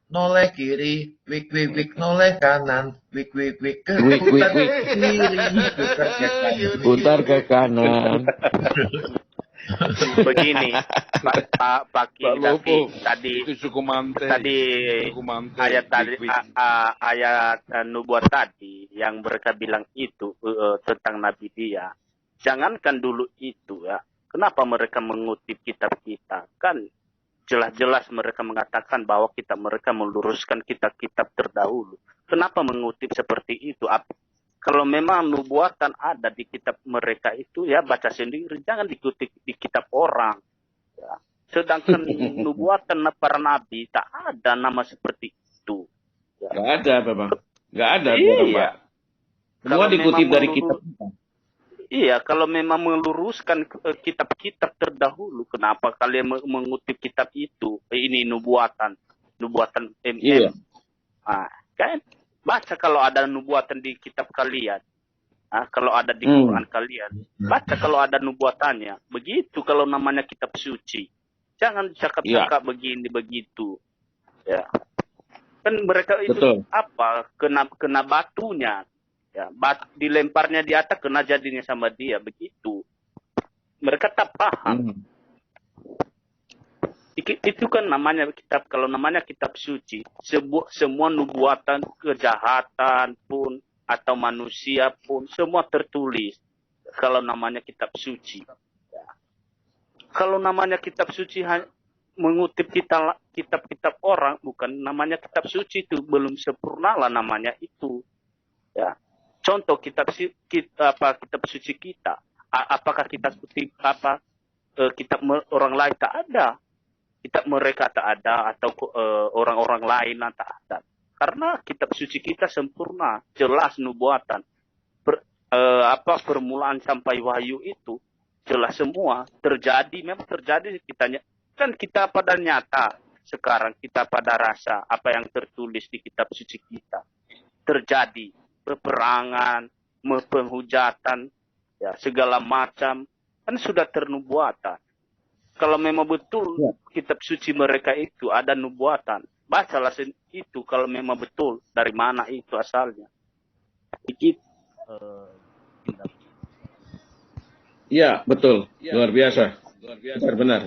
Noleh kiri, wik wik wik, noleh kanan, wik wik wik, putar ke kanan. Begini, Pak King tadi ayat nubuat tadi yang mereka bilang itu tentang Nabi dia. Jangankan dulu itu ya, kenapa mereka mengutip kitab kita? Kan jelas-jelas mereka mengatakan bahwa mereka meluruskan kitab-kitab terdahulu. Kenapa mengutip seperti itu? Kalau memang nubuatan ada di kitab mereka itu, ya baca sendiri, jangan dikutip di kitab orang. Ya. Sedangkan nubuatan para nabi tak ada nama seperti itu. Ya. Gak ada, Bapak. Gak ada, Bapak. Semua dikutip dari kitab. Iya, kalau memang meluruskan kitab-kitab terdahulu, kenapa kalian mengutip kitab itu? Ini nubuatan MM. Iya. Nah, kan? Baca kalau ada nubuatan di kitab kalian. Kalau ada di Quran kalian. Baca kalau ada nubuatannya. Begitu kalau namanya kitab suci. Jangan cakap-cakap begini, begitu. Ya. Kan mereka itu apa? Kena batunya. Ya, dilemparnya di atas, kena jadinya sama dia. Begitu. Mereka tak paham. Itu kan namanya kitab, kalau namanya kitab suci, semua nubuatan, kejahatan pun, atau manusia pun, semua tertulis. Kalau namanya kitab suci. Ya. Kalau namanya kitab suci mengutip kitab-kitab orang, bukan namanya kitab suci itu, belum sempurna lah namanya itu. Ya. contoh kitab suci kita, apakah kitab orang lain tak ada, kitab mereka tak ada, atau orang-orang lain tak ada. Karena kitab suci kita sempurna, jelas nubuatan. Permulaan sampai wahyu itu jelas semua terjadi, memang terjadi. Kita pada nyata sekarang, kita pada rasa apa yang tertulis di kitab suci kita terjadi, peperangan, penghujatan, ya segala macam kan sudah ternubuatan. Kalau memang betul kitab suci mereka itu ada nubuatan, bacalah itu kalau memang betul dari mana itu asalnya. Iya, betul. Luar biasa. Benar.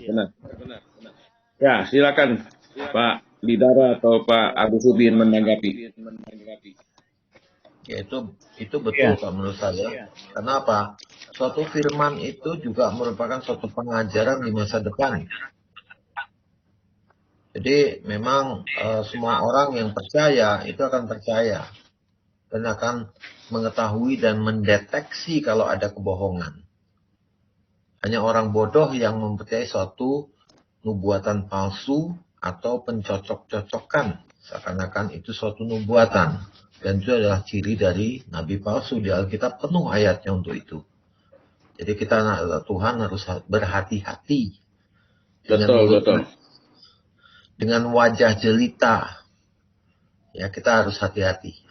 Ya, silakan Pak Lidara atau Pak Agus Subin menanggapi. Ya, itu betul Pak menurut saya. Kenapa? Suatu firman itu juga merupakan suatu pengajaran di masa depan. Jadi memang semua orang yang percaya itu akan percaya dan akan mengetahui dan mendeteksi kalau ada kebohongan. Hanya orang bodoh yang mempercayai suatu nubuatan palsu atau pencocok-cocokan, seakan-akan itu suatu nubuatan. Dan itu adalah ciri dari nabi palsu. Di Alkitab penuh ayatnya untuk itu. Jadi kita Tuhan harus berhati-hati. Betul. Dengan wajah jelita. Ya, kita harus hati-hati.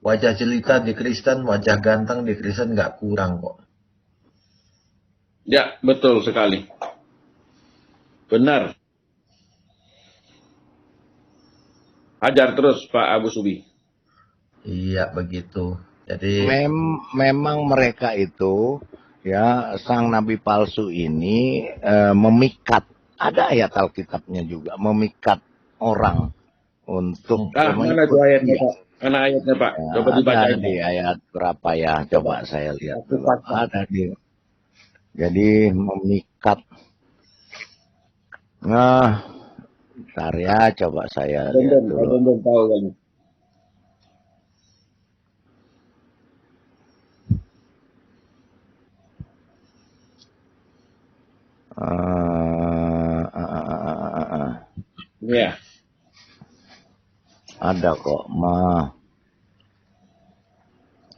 Wajah jelita di Kristen, wajah ganteng di Kristen nggak kurang kok. Ya, betul sekali. Benar. Ajar terus Pak Abu Subi. Iya, begitu. Jadi memang mereka itu ya sang nabi palsu ini memikat, ada ayat Alkitabnya juga memikat orang untuk mana itu ayatnya Pak? Mana ayatnya Pak? Coba dibaca di ayat berapa ya? Coba saya lihat dulu. Ada di. Jadi memikat. Nah, bentar ya, coba saya lihat dulu. Belum tahu kan. Ya. Ada kok,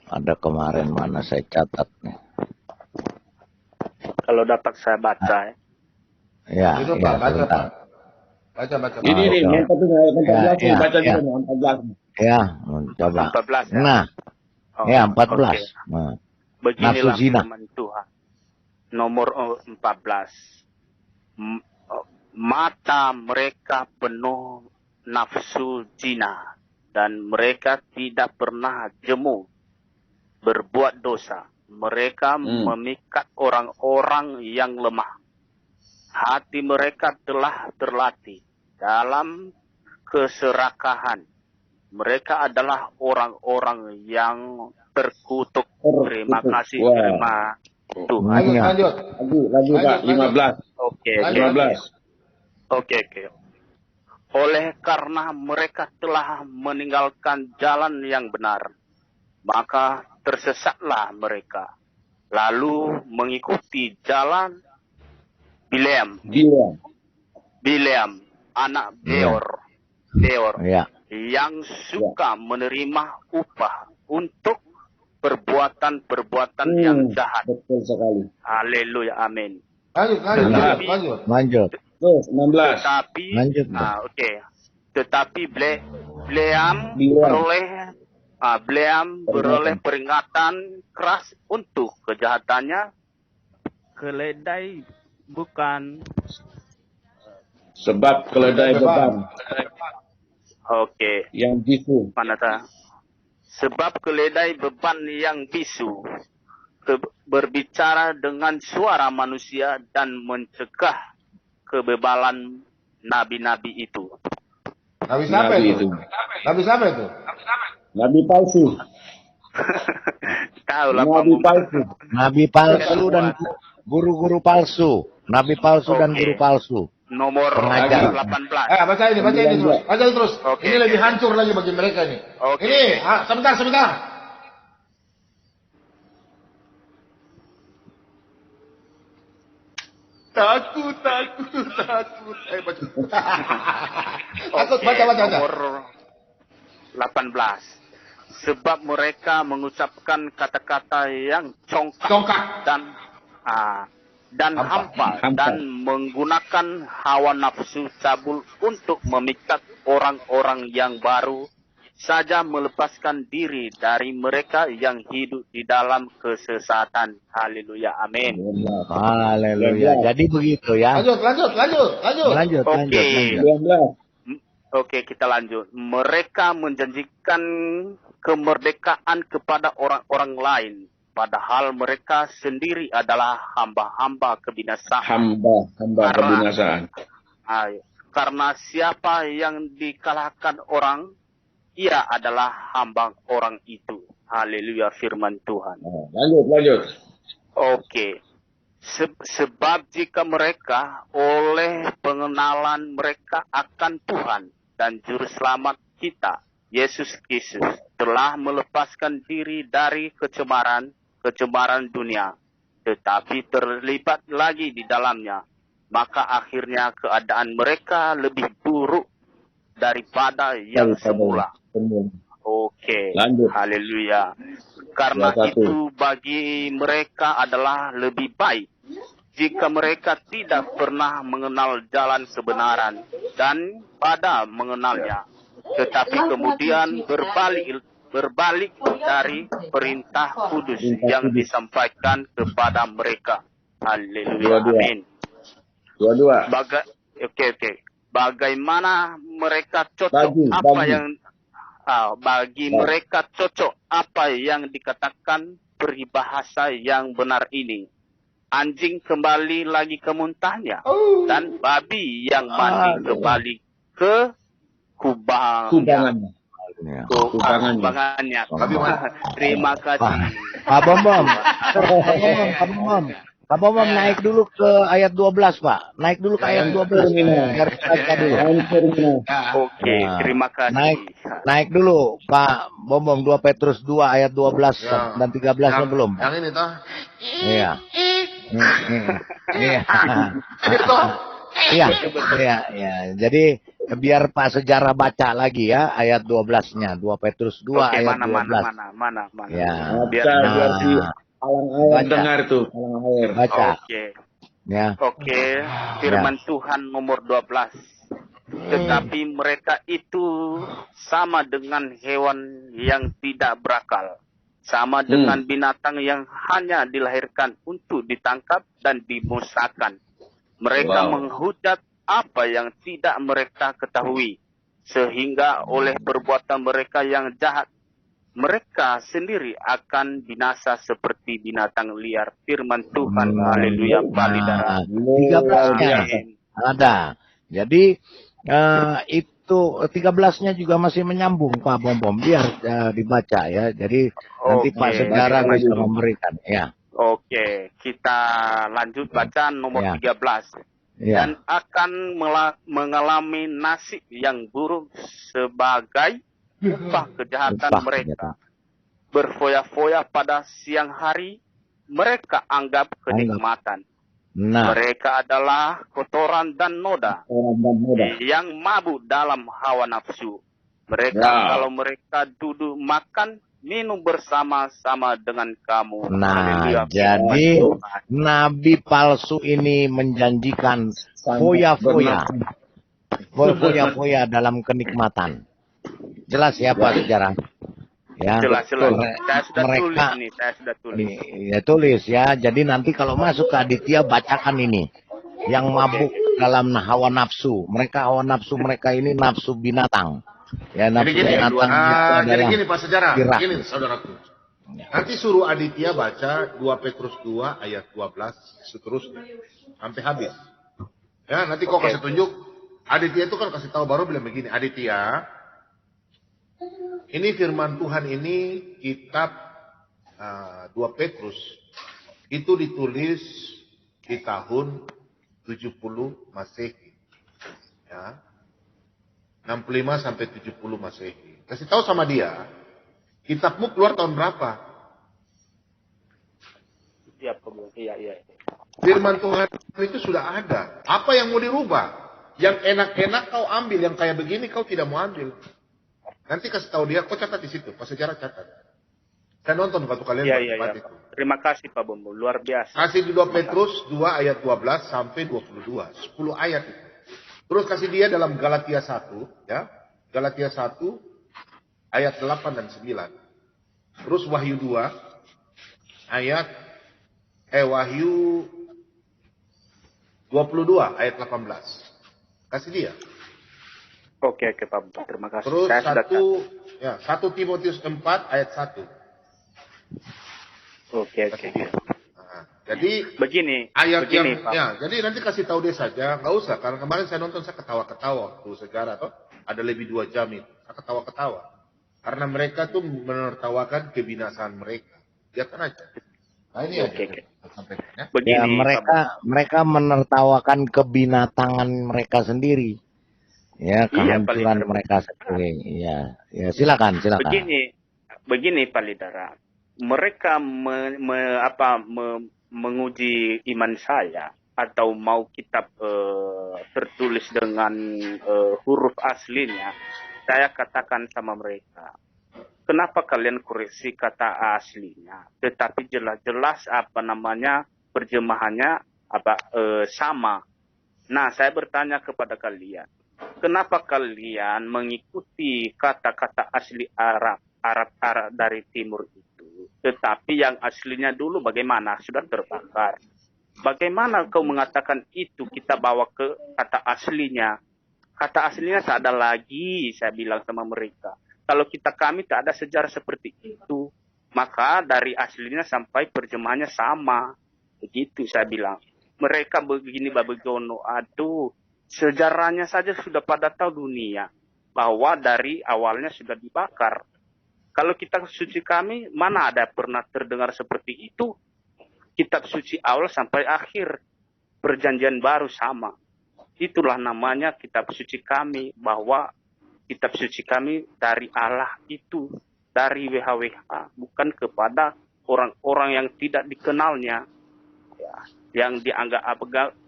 ada kemarin mana saya catat nih. Kalau dapat saya baca ya. Ya, itu ya, Pak, baca sebentar. Pak. Baca. Ini nih, yang 14 baca juga 14. Ya, coba. 14 ya. Nah, ya 14. Okay. Nah, beginilah nafsu zina. firman Tuhan. Nomor 14. Mata mereka penuh nafsu zina dan mereka tidak pernah jemu berbuat dosa. Mereka memikat orang-orang yang lemah. Hati mereka telah terlatih dalam keserakahan. Mereka adalah orang-orang yang terkutuk. Terima kasih, terima Tuhan. Lanjut. Lagi Pak, 15. Oke. 15. Oke. Oleh karena mereka telah meninggalkan jalan yang benar, maka tersesatlah mereka. Lalu mengikuti jalan Bileam, anak Beor, yang suka menerima upah untuk perbuatan-perbuatan yang jahat. Betul sekali. Haleluya, amin. Lanjut. Terus 16. Tetapi, Lanjut. Tetapi Bileam beroleh peringatan keras untuk kejahatannya. Keledai bukan. Sebab keledai beban. Oke. Yang bisu. Mana ta? Sebab keledai beban yang bisu berbicara dengan suara manusia dan mencegah kebebalan nabi-nabi itu. Nabi siapa itu? Nabi siapa itu? Nabi palsu. Tahu lah. Nabi palsu dan guru-guru palsu. Nabi palsu dan guru palsu. nomor Pengajar. 18. Baca ini terus. Baca ini terus. Oke. Ini lebih hancur lagi bagi mereka ini. Oke. Ini, sebentar. Takut. Baca. Takut, baca. Nomor 18. Sebab mereka mengucapkan kata-kata yang congkak dan hampa dan menggunakan hawa nafsu cabul untuk memikat orang-orang yang baru saja melepaskan diri dari mereka yang hidup di dalam kesesatan. Haleluya. Amin. Haleluya. Jadi begitu ya. Lanjut. Oke, kita lanjut. Mereka menjanjikan kemerdekaan kepada orang-orang lain, padahal mereka sendiri adalah hamba-hamba kebinasaan. Kebinasaan. Karena siapa yang dikalahkan orang, ia adalah hamba orang itu. Haleluya, firman Tuhan. Lanjut. Oke. Sebab jika mereka oleh pengenalan mereka akan Tuhan dan Juru Selamat kita, Yesus Kristus, telah melepaskan diri dari kecemaran dunia, tetapi terlibat lagi di dalamnya, maka akhirnya keadaan mereka lebih buruk daripada yang semula. Oke, haleluya. Karena itu bagi mereka adalah lebih baik jika mereka tidak pernah mengenal jalan kebenaran dan pada mengenalnya, tetapi kemudian berbalik dari perintah kudus yang disampaikan kepada mereka. Haleluya. Amin. Oke. Bagaimana mereka cocok mereka cocok apa yang dikatakan peribahasa yang benar ini. Anjing kembali lagi ke muntahnya dan babi yang mandi kembali ke kubangannya. Terima kasih. Pak Bom, naik dulu ke ayat 12, Pak. Naik dulu ke ayat 12. Biar kita dulu. Oke, terima kasih. Naik dulu, Pak Bom, 2 Petrus 2 ayat 12 dan 13-nya belum. Yang ini toh. Iya. Iya. Jadi biar Pak Sejarah baca lagi ya ayat 12-nya, 2 Petrus 2 ayat 12. Mana. Ya. Biar si alang air dengar tuh. Baca. Oke. Ya. Oke. Firman Tuhan nomor 12. Tetapi mereka itu sama dengan hewan yang tidak berakal. Sama dengan binatang yang hanya dilahirkan untuk ditangkap dan dimusnahkan. Mereka menghujat apa yang tidak mereka ketahui. Sehingga oleh perbuatan mereka yang jahat, mereka sendiri akan binasa seperti binatang liar. Firman Tuhan. Haleluya. Balidara. 13-nya ada. Jadi itu 13-nya juga masih menyambung Pak Bom. Biar dibaca ya. Jadi nanti Pak Sejarah bisa memberikan ya. Oke, kita lanjut baca nomor 13. Ya. Dan akan mengalami nasib yang buruk sebagai upah kejahatan mereka. Berfoya-foya pada siang hari, mereka anggap kenikmatan. Mereka adalah kotoran dan noda yang mabuk dalam hawa nafsu. Mereka kalau mereka duduk makan, minum bersama-sama dengan kamu. Jadi nabi palsu ini menjanjikan foya-foya dalam kenikmatan. Jelas ya Pak Sejarah? Ya, jelas. Saya sudah tulis. Ya tulis ya. Jadi nanti kalau masuk ke Aditya bacakan ini. Yang mabuk dalam hawa nafsu. Hawa nafsu mereka ini nafsu binatang. Ya, nafsu binatang jadi gini Pak Sejarah. Gini saudaraku. Nanti suruh Aditya baca 2 Petrus 2 ayat 12 seterusnya. Sampai habis. Ya, nanti kau kasih tunjuk. Aditya itu kan kasih tahu baru bilang begini. Aditya, ini firman Tuhan ini kitab 2 Petrus itu ditulis di tahun 70 Masehi. ya, 65 sampai 70 Masehi. Kasih tahu sama dia, kitabmu keluar tahun berapa? Iya. Firman Tuhan itu sudah ada. Apa yang mau dirubah? Yang enak-enak kau ambil, yang kayak begini kau tidak mau ambil. Nanti kasih tahu dia, kau catat di situ, pas sejarah catat. Saya nonton waktu kalian berdebat itu. Terima kasih Pak Bombo, luar biasa. Kasih di 2 Petrus 2 ayat 12 sampai 22, 10 ayat itu. Terus kasih dia dalam Galatia 1, ya. Galatia 1 ayat 8 dan 9. Terus Wahyu 2 Wahyu 22 ayat 18. Kasih dia. Oke Pak Bombo, terima kasih. Terus Saya 1 Timotius 4 ayat 1. Oke. Nah, jadi begini, Pak. Ya, jadi nanti kasih tahu dia saja, nggak usah. Karena kemarin saya nonton, saya ketawa-ketawa waktu sejarah tuh ada lebih 2 jam itu, saya ketawa-ketawa. Karena mereka tuh menertawakan kebinasaan mereka. Biarkan aja. Nah, ini aja. Sampaikan, ya. Begini, mereka menertawakan kebinatangan mereka sendiri. Ya, kehancuran mereka sendiri. Ya, silakan. Begini Pak Lidara. Mereka menguji iman saya atau mau kitab tertulis dengan huruf aslinya, saya katakan sama mereka, kenapa kalian koreksi kata aslinya, tetapi jelas-jelas terjemahannya sama. Nah, saya bertanya kepada kalian, kenapa kalian mengikuti kata-kata asli Arab dari timur itu, tetapi yang aslinya dulu bagaimana? Sudah terbakar. Bagaimana kau mengatakan itu kita bawa ke kata aslinya? Kata aslinya tak ada lagi, saya bilang sama mereka. Kalau kami tak ada sejarah seperti itu, maka dari aslinya sampai terjemahannya sama. Begitu saya bilang. Mereka begini babegono, aduh, sejarahnya saja sudah pada tahu dunia bahwa dari awalnya sudah dibakar. Kalau kitab suci kami, mana ada pernah terdengar seperti itu? Kitab suci awal sampai akhir, perjanjian baru sama. Itulah namanya kitab suci kami, bahwa kitab suci kami dari Allah itu, dari WHWH, bukan kepada orang-orang yang tidak dikenalnya. Ya, yang dianggap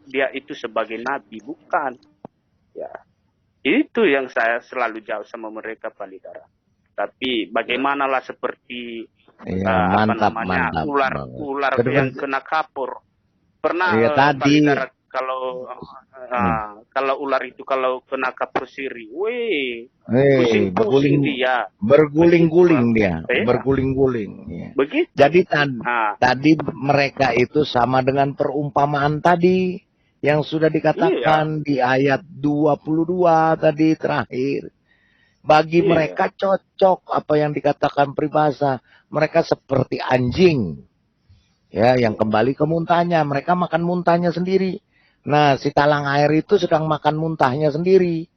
dia itu sebagai nabi, bukan. Ya, itu yang saya selalu jawab sama mereka, Pak Lidara. Tapi bagaimanalah seperti mantap. ular yang kena kapur. Pernah tadi kalau ular itu kalau kena kapur siri, pusing dia. Berguling-guling dia. Berguling-guling. Ya. Begitu. Jadi tadi mereka itu sama dengan perumpamaan tadi yang sudah dikatakan di ayat 22 tadi terakhir. Bagi mereka cocok apa yang dikatakan peribahasa. Mereka seperti anjing. Ya, yang kembali ke muntahnya. Mereka makan muntahnya sendiri. Nah, si talang air itu sedang makan muntahnya sendiri.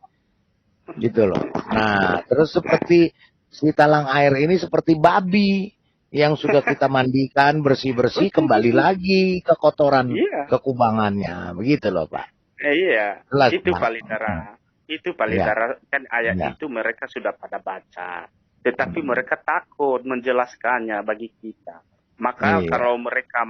Gitu loh. Nah, terus seperti si talang air ini seperti babi. Yang sudah kita mandikan, bersih-bersih, kembali lagi ke kotoran, ke kubangannya. Begitu loh, Pak. Iya, jelas, itu Pak Lidara. Itu Pak Lidara, kan ayat itu mereka sudah pada baca. Tetapi mereka takut menjelaskannya bagi kita. Maka kalau mereka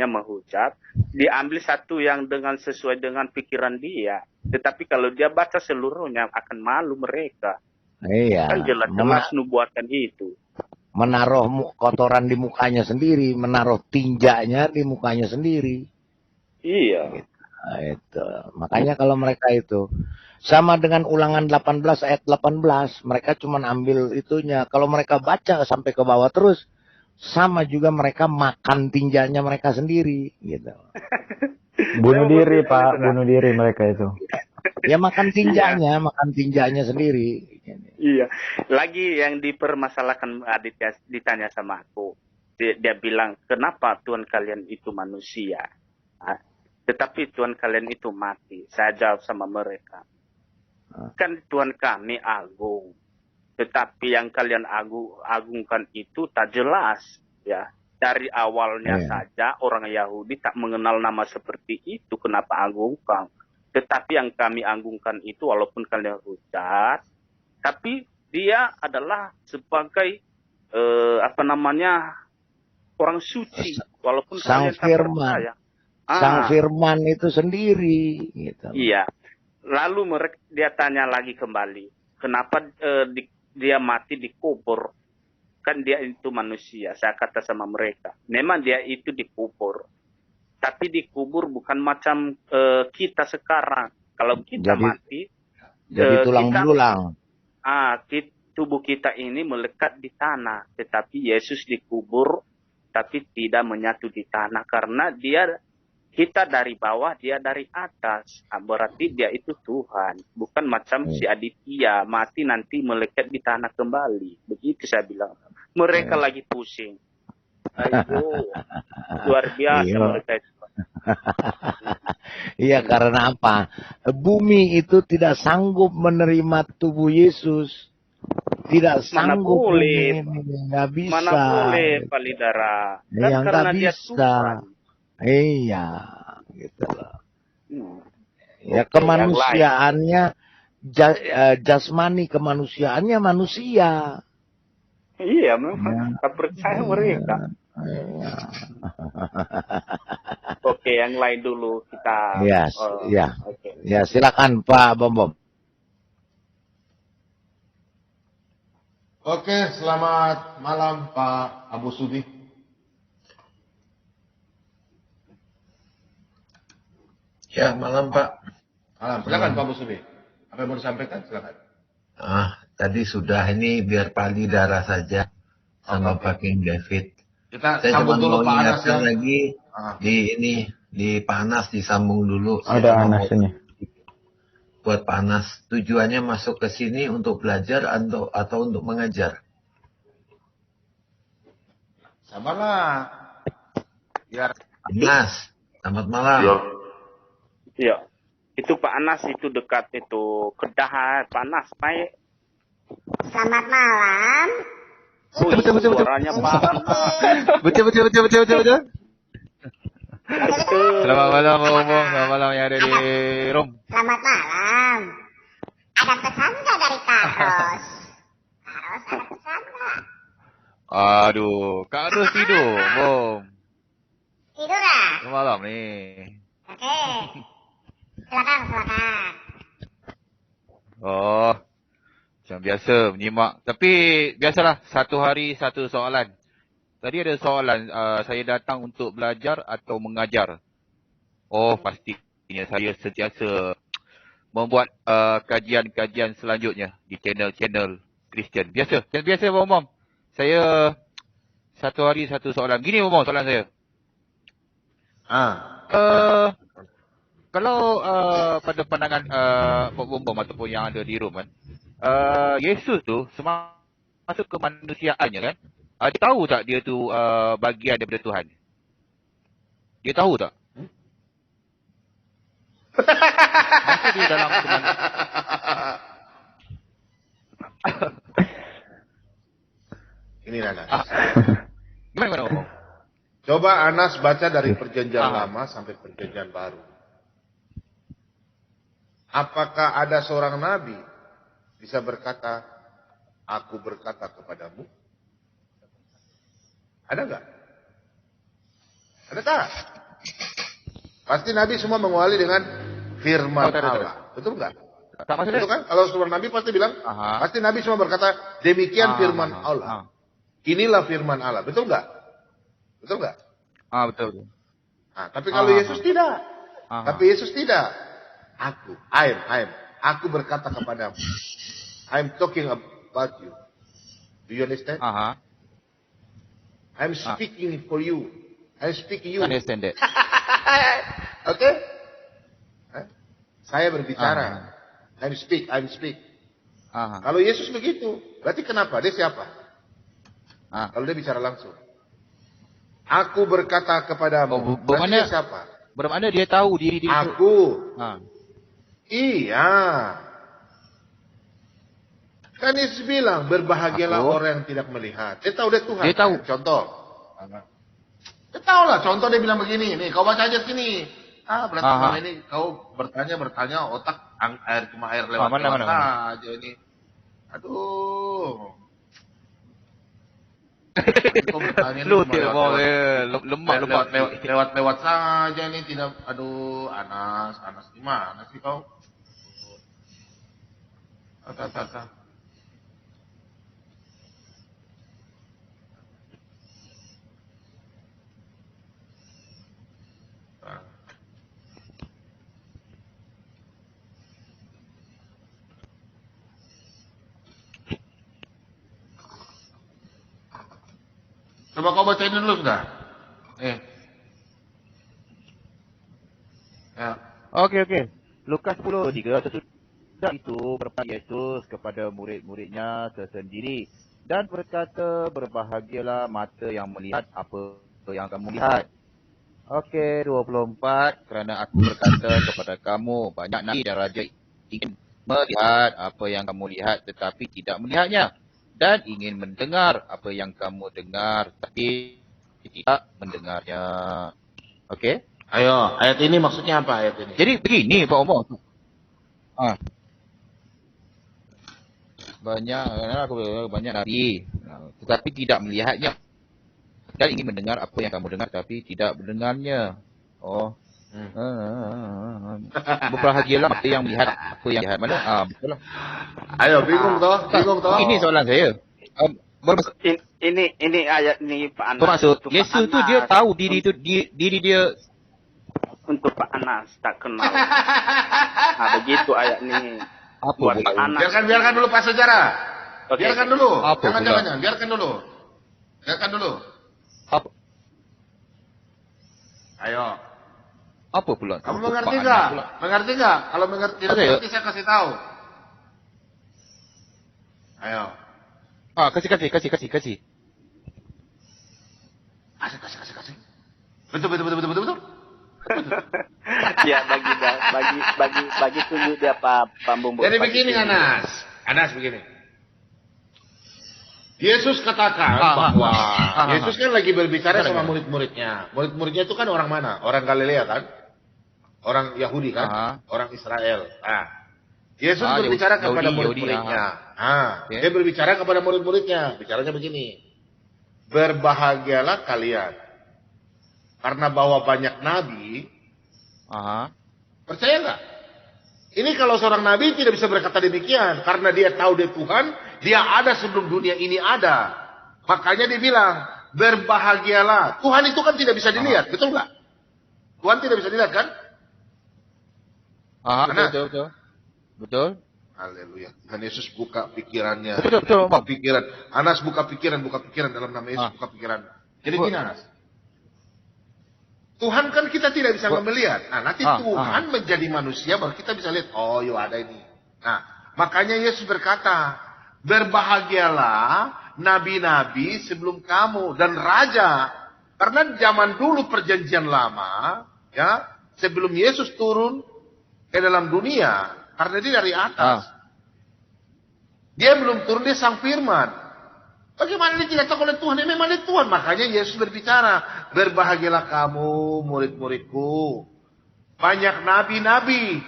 menghujat, diambil satu yang sesuai dengan pikiran dia. Tetapi kalau dia baca seluruhnya akan malu mereka. Kan jelas-jelas nubuatan itu. Menaruh kotoran di mukanya sendiri, menaruh tinjanya di mukanya sendiri. Iya. Gitu. Nah, itu. Makanya kalau mereka itu sama dengan Ulangan 18 ayat 18, mereka cuma ambil itunya. Kalau mereka baca sampai ke bawah terus, sama juga mereka makan tinjanya mereka sendiri, gitu. Bunuh diri, Pak, bunuh diri mereka itu. Ya makan tinjanya sendiri. Iya. Lagi yang dipermasalahkan Aditya ditanya sama aku, dia bilang, kenapa Tuhan kalian itu manusia? Tetapi Tuhan kalian itu mati. Saya jawab sama mereka. Kan Tuhan kami agung. Tetapi yang kalian agungkan itu tak jelas. Ya. Dari awalnya saja orang Yahudi tak mengenal nama seperti itu. Kenapa agungkan? Tetapi yang kami anggungkan itu walaupun kalian hujat, tapi dia adalah sebagai orang suci walaupun Sang kalian tak Firman. percaya. Sang Firman itu sendiri gitu. Iya. Lalu dia tanya lagi kembali, kenapa dia mati dikubur? Kan dia itu manusia. Saya kata sama mereka, memang dia itu dikubur. Tapi dikubur bukan macam kita sekarang. Kalau kita mati, jadi tulang belulang. Tubuh kita ini melekat di tanah. Tetapi Yesus dikubur, tapi tidak menyatu di tanah. Karena kita dari bawah, dia dari atas. Berarti dia itu Tuhan. Bukan macam si Aditya, mati nanti melekat di tanah kembali. Begitu saya bilang. Mereka lagi pusing. Ayo, luar biasa mereka itu. Iya, karena apa? Bumi itu tidak sanggup menerima tubuh Yesus. Tidak sanggup. Nggak bisa. Mana boleh, Pak Lidara. Kan yang karena nggak dia bisa. Tuhan. Iya, gitu loh. Ya kemanusiaannya, jasmani kemanusiaannya manusia. Iya, memang tak percaya mereka. Oke, yang lain dulu kita. Ya, silakan Pak Bom. Oke, selamat malam Pak Abu Sudi. Ya, malam Pak. Malam, silakan Pak Abu Sudi. Apa yang mau disampaikan? Silakan. Tadi sudah, ini biar Pak Lidara saja sama Pak King David. Kita saya sambung dulu Pak Anas ya. Lagi di Pak Anas disambung dulu. Ada Anas ini. Buat Pak Anas, tujuannya masuk ke sini untuk belajar atau untuk mengajar? Sabarlah. Biar Anas, selamat malam. Iya. Itu Pak Anas itu dekat itu Kedah, Pak Anas, baik. Selamat malam. Betul. Suaranya Pak. Betul. Selamat malam, Om. Selamat malam yang ada di Rom. Selamat malam. Ada pesan nggak dari Kak Ros? Kak Ros ada pesan nggak? Aduh, Kak Ros tidur, Om. Tidur lah. Selamat malam nih. Oke. Silakan. Oh, macam biasa menyimak. Tapi biasalah, satu hari satu soalan. Tadi ada soalan, saya datang untuk belajar atau mengajar? Oh, pastinya saya sentiasa membuat kajian-kajian selanjutnya di channel-channel Kristian. Biasa Om. Saya satu hari satu soalan. Gini Om, soalan saya. Kalau pada pandangan Pak Bom ataupun yang ada di room kan, Yesus tu masuk ke manusiaannya kan, dia tahu tak dia tu bagian daripada Tuhan? Dia tahu tak? Masa dia dalam ini Anas. Gimana Om? Coba Anas baca dari perjanjian lama sampai perjanjian baru. Apakah ada seorang nabi bisa berkata, aku berkata kepadamu? Ada nggak? Ada tak? Pasti nabi semua mengawali dengan firman Allah. Betul nggak? Betul kan? Kalau seorang nabi pasti bilang, pasti nabi semua berkata, demikian firman Allah. Inilah firman Allah. Betul nggak? Betul nggak? Betul. Tapi kalau Yesus tidak. Tapi Yesus tidak. Aku berkata kepadamu. I'm talking about you. Do you understand? I'm speaking for you. I'm speaking you. Understand that. Okay? Saya berbicara. I'm speak. Kalau Yesus begitu, berarti kenapa? Dia siapa? Kalau dia bicara langsung. Aku berkata kepadamu. Berarti dia siapa? Bermakna dia tahu diri dia. Aku. Iya. Kan Yesus bilang, berbahagialah orang yang tidak melihat. Dia tahu dia Tuhan. Dia tahu. Contoh. Dia tahu lah, contoh dia bilang begini. Nih, kau baca aja sini. berarti selama ini kau bertanya otak cuma air lewat saja ini. Aduh. Kau bertanya lewat saja nih, tidak. Aduh, Anas gimana sih kau? Kata. Coba kau bacain dulu sudah. Ya. Oke. Lukas 10:3, sesudah itu berkata Yesus kepada murid-muridnya tersendiri dan berkata, berbahagialah mata yang melihat apa yang kamu lihat. Oke, 24, kerana aku berkata kepada kamu, banyak nabi dan raja ingin melihat apa yang kamu lihat tetapi tidak melihatnya. Dan ingin mendengar apa yang kamu dengar, tapi tidak mendengarnya. Okey? Ayo, ayat ini maksudnya apa ayat ini? Jadi begini Pak Omar. Banyak nabi, tetapi tidak melihatnya. Dan ingin mendengar apa yang kamu dengar, tapi tidak mendengarnya. Berbahagialah apa yang melihat, apa yang lihat mana? Betul lah. Ayo, bingung toh. Ini soalan saya. Ini ayat ni Pak Anas. Maksud Yesus tu dia tahu diri dia untuk Pak Anas tak kenal. Begitu ayat ni. Apa buat Pak Anas. Biarkan dulu Pak Sejarah. Okay. Biarkan dulu. Jangan. Biarkan dulu. Apa? Ayo. Apa pula? Kamu mengerti enggak? Kalau tidak mengerti saya kasih tahu. Ayo. Kasih. Kasih. Betul. Ya bagi tunjuk dia Pak Pambung. Jadi begini Anas begini. Yesus katakan bahwa Yesus kan lagi berbicara sama murid-muridnya. Murid-muridnya itu kan orang mana? Orang Galilea kan? Orang Yahudi kan? Orang Israel. Yesus berbicara kepada murid-muridnya. Dia berbicara kepada murid-muridnya. Bicaranya begini. Berbahagialah kalian. Karena bahwa banyak nabi. Percaya nggak? Ini kalau seorang nabi tidak bisa berkata demikian. Karena dia tahu dia Tuhan. Dia ada sebelum dunia ini ada. Makanya dia bilang. Berbahagialah. Tuhan itu kan tidak bisa dilihat. Betul nggak? Tuhan tidak bisa dilihat kan? Betul. Haleluya. Dan Yesus buka pikirannya. Betul. Buka pikiran. Anas buka pikiran dalam nama Yesus buka pikiran. Jadi gini Anas. Tuhan kan kita tidak bisa melihat. Nanti Tuhan menjadi manusia baru kita bisa lihat. Oh, ada ini. Makanya Yesus berkata, berbahagialah nabi-nabi sebelum kamu dan raja. Karena zaman dulu perjanjian lama, sebelum Yesus turun ke dalam dunia, karena dia dari atas. Dia belum turun, dia sang firman. Bagaimana dia tidak tahu oleh Tuhan? Dia memang dia Tuhan. Makanya Yesus berbicara, berbahagialah kamu murid-muridku. Banyak nabi-nabi.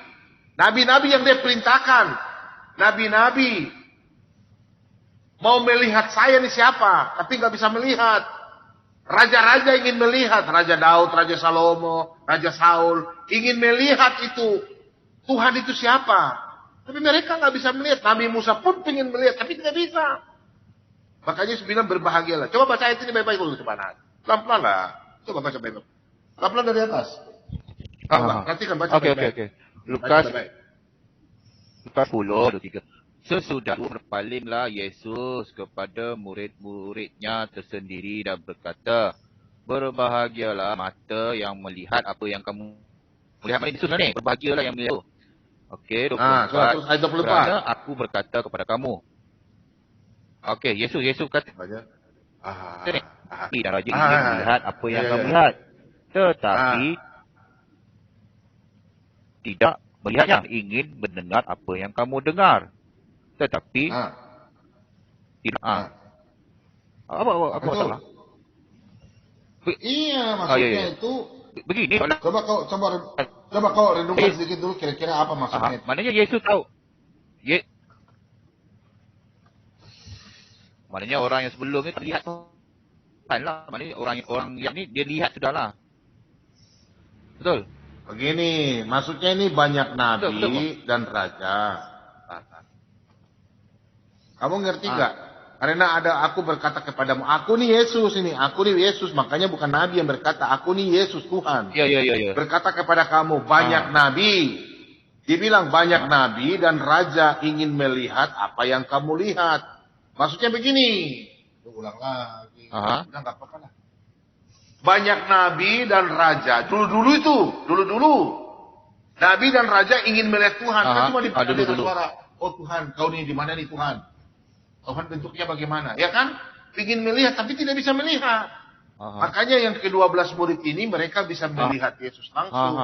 Nabi-nabi yang dia perintahkan. Nabi-nabi. Mau melihat saya ini siapa? Tapi nggak bisa melihat. Raja-raja ingin melihat. Raja Daud, Raja Salomo, Raja Saul. Ingin melihat itu. Tuhan itu siapa? Tapi mereka nggak bisa melihat. Nabi Musa pun ingin melihat, tapi tidak bisa. Makanya Yesus bilang berbahagialah. Coba baca ayat ini baik-baik dulu coba. Pelan-pelan lah. Coba baca baik-baik. Pelan-pelan dari atas. Perhatikan baca baik-baik. Oke. Lukas 10:23. Sesudah berpalinglah Yesus kepada murid-muridnya tersendiri dan berkata, berbahagialah mata yang melihat apa yang kamu melihat. Mana itu ni? Berbahagialah yang melihat. Okey, 24. Kerana aku berkata kepada kamu. Okey, Yesus kata. Dan raja ingin melihat apa yang kamu lihat. Tetapi tidak melihatnya. Ingin mendengar apa yang kamu dengar. Tetapi tidak. Apa masalah? Iya, maksudnya itu begini. Coba kau renungkan sedikit dulu kira-kira apa maksudnya. Maknanya Yesus tahu. Maknanya orang yang sebelum itu lihat Tuhan lah. Maknanya orang yang ni dia lihat sudah lah. Betul? Begini, maksudnya ini banyak nabi dan raja. Kamu ngerti gak? Karena ada aku berkata kepadamu, aku nih Yesus ini, aku nih Yesus. Makanya bukan nabi yang berkata, aku nih Yesus Tuhan. Iya. Berkata kepada kamu, banyak nabi. Dibilang banyak nabi dan raja ingin melihat apa yang kamu lihat. Maksudnya begini. Ulang lagi. Udah gak apa-apa lah. Banyak nabi dan raja. Dulu. Nabi dan raja ingin melihat Tuhan. Kan cuma dipanggil suara, oh Tuhan, kau nih di mana nih Tuhan? Tuhan bentuknya bagaimana? Ya kan? Ingin melihat tapi tidak bisa melihat. Makanya yang ke-12 murid ini mereka bisa melihat Yesus langsung.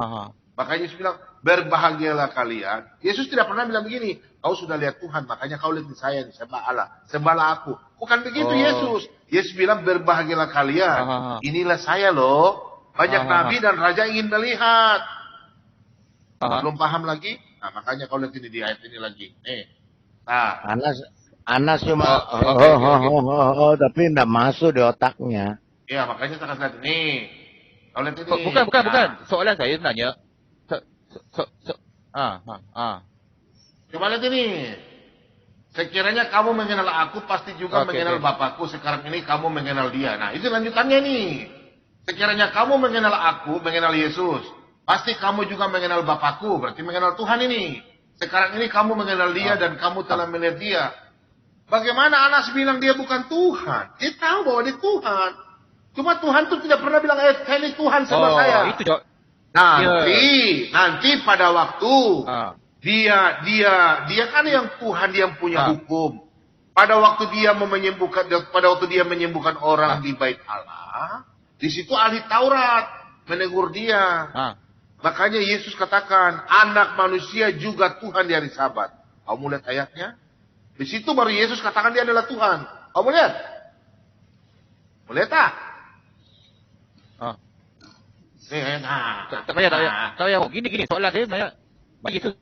Makanya Yesus bilang, berbahagialah kalian. Yesus tidak pernah bilang begini, kau sudah lihat Tuhan, makanya kau lihat di saya, sembah Allah, sembahlah aku. Bukan begitu Yesus. Yesus bilang, berbahagialah kalian. Inilah saya loh. Banyak nabi dan raja ingin melihat. Belum paham lagi? Nah, makanya kau lihat ini di ayat ini lagi. Nah. Anas cuma tapi enggak masuk di otaknya. Iya, makanya saya kasih lihat ini. Kau lihat ini. Bukan. Soalan saya sebenarnya. Coba lihat ini. Sekiranya kamu mengenal aku, pasti juga mengenal Bapakku. Sekarang ini kamu mengenal dia. Nah, itu lanjutannya nih. Sekiranya kamu mengenal aku, mengenal Yesus, pasti kamu juga mengenal Bapakku. Berarti mengenal Tuhan ini. Sekarang ini kamu mengenal dia dan kamu telah melihat dia. Bagaimana Anas bilang dia bukan Tuhan? Dia tahu bahwa dia Tuhan. Cuma Tuhan itu tidak pernah bilang, saya ini Tuhan sama saya. Itu, nanti pada waktu dia kan yang Tuhan, dia yang punya hukum. Pada waktu dia menyembuhkan orang di Bait Allah, di situ ahli Taurat menegur dia. Makanya Yesus katakan, anak manusia juga Tuhan di hari Sabat. Kamu lihat ayatnya? Di situ baru Yesus katakan dia adalah Tuhan. Kamu lihat? Boleh tak? Tahu ya, gini soalan saya sebenarnya. Yesus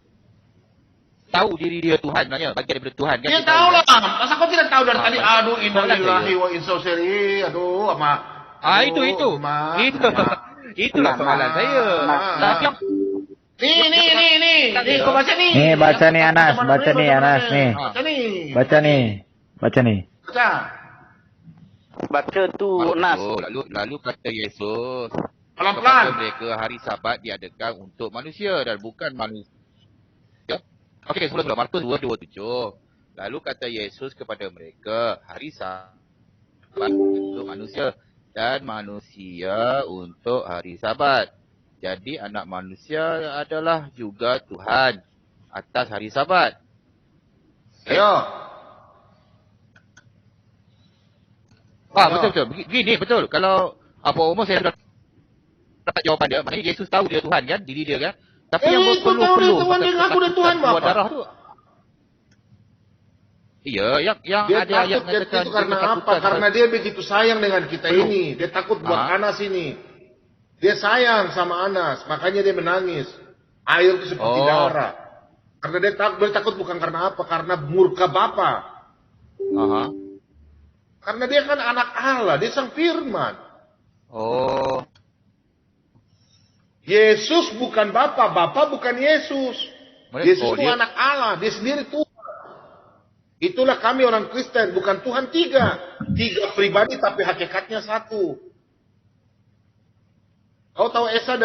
tahu diri dia Tuhan, nanya bagian daripada Tuhan kan? Dia tahu lah. Masa kau tidak tahu dari tadi? Aduh, innalillahi wa inna ilaihi raji'un. Aduh, ama. Itulah soalan saya. Tapi yang Nih, kau baca nih. Nih, baca nih Anas, baca nih. Baca tuh Nas. Lalu kata Yesus, pelan-pelan. Mereka hari Sabat diadakan untuk manusia dan bukan manusia. Okey, sebelum Markus 2:27. Lalu kata Yesus kepada mereka, hari Sabat untuk manusia dan manusia untuk hari Sabat. Jadi anak manusia adalah juga Tuhan atas hari Sabat. Ayo. Betul. Begini, betul. Kalau apa umur saya sudah dapat jawapan dia. Maknanya Yesus tahu dia Tuhan kan, diri dia kan. Tapi yang perlu Tuhan dia ngaku dia Tuhan Bapak. Darah tu. Iya, yang dia ada yang mengatakan itu karena apa? Karena dia begitu sayang dengan kita ini. Dia takut buat Anas ini. Dia sayang sama Anas, makanya dia menangis. Air itu seperti darah. Karena dia takut bukan karena apa? Karena murka Bapa. Karena dia kan anak Allah, dia sang firman. Yesus bukan Bapa, Bapa bukan Yesus. Yesus itu anak Allah, dia sendiri Tuhan. Itulah kami orang Kristen, bukan Tuhan tiga pribadi tapi hakikatnya satu. Kau tahu Esa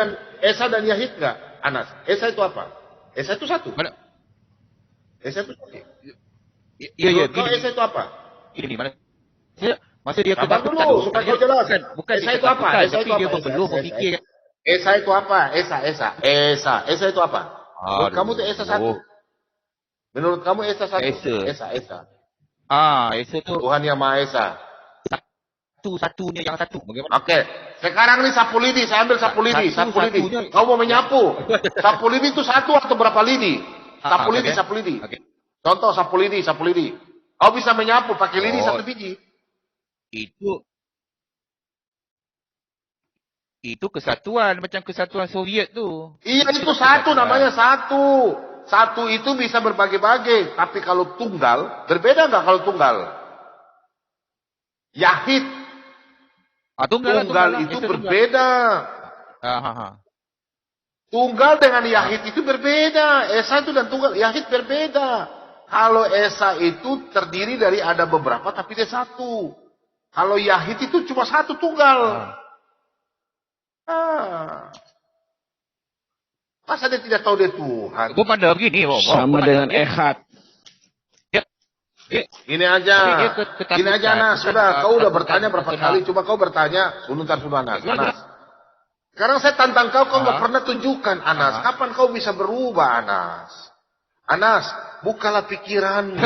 dan Yahid nggak, Anas? Esa itu apa? Esa itu satu. Mana? Esa itu satu. Iya. Kau Esa itu apa? Ini mana? Masa dia sabar dulu supaya kau jelas. Bukan Esa itu apa? Esa itu apa? Belum memikir. Esa itu apa? Esa itu apa? Menurut kamu itu Esa satu. Menurut kamu Esa satu? Esa. Esa itu Tuhan yang Maha Esa. Satunya yang satu. Bagaimana? Oke. Sekarang nih sapu lidi, saya ambil sapu lidi. Kau mau menyapu. Sapu lidi itu satu atau berapa lidi? Sapu lidi. Contoh sapu lidi. Kau bisa menyapu pakai lidi satu biji. Itu kesatuan, macam kesatuan Soviet tu. Iya, itu satu, namanya satu. Satu itu bisa berbagi-bagi. Tapi kalau tunggal, berbeda nggak kalau tunggal? Yahid. Tunggal itu berbeda. Tunggal dengan Yahid itu berbeda. Esa itu dan tunggal, Yahid berbeda. Kalau Esa itu terdiri dari ada beberapa, tapi dia satu. Kalau Yahid itu cuma satu tunggal. Masa dia tidak tahu dia Tuhan? Gue pandang begini, sama dengan Ehad. Ini aja, Nas. Sudah, kau udah bertanya berapa kali? Coba kau bertanya, sebentar sudah, Nas. Sekarang saya tantang kau nggak pernah tunjukkan, Anas. Kapan kau bisa berubah, Anas? Anas, bukalah pikiranmu.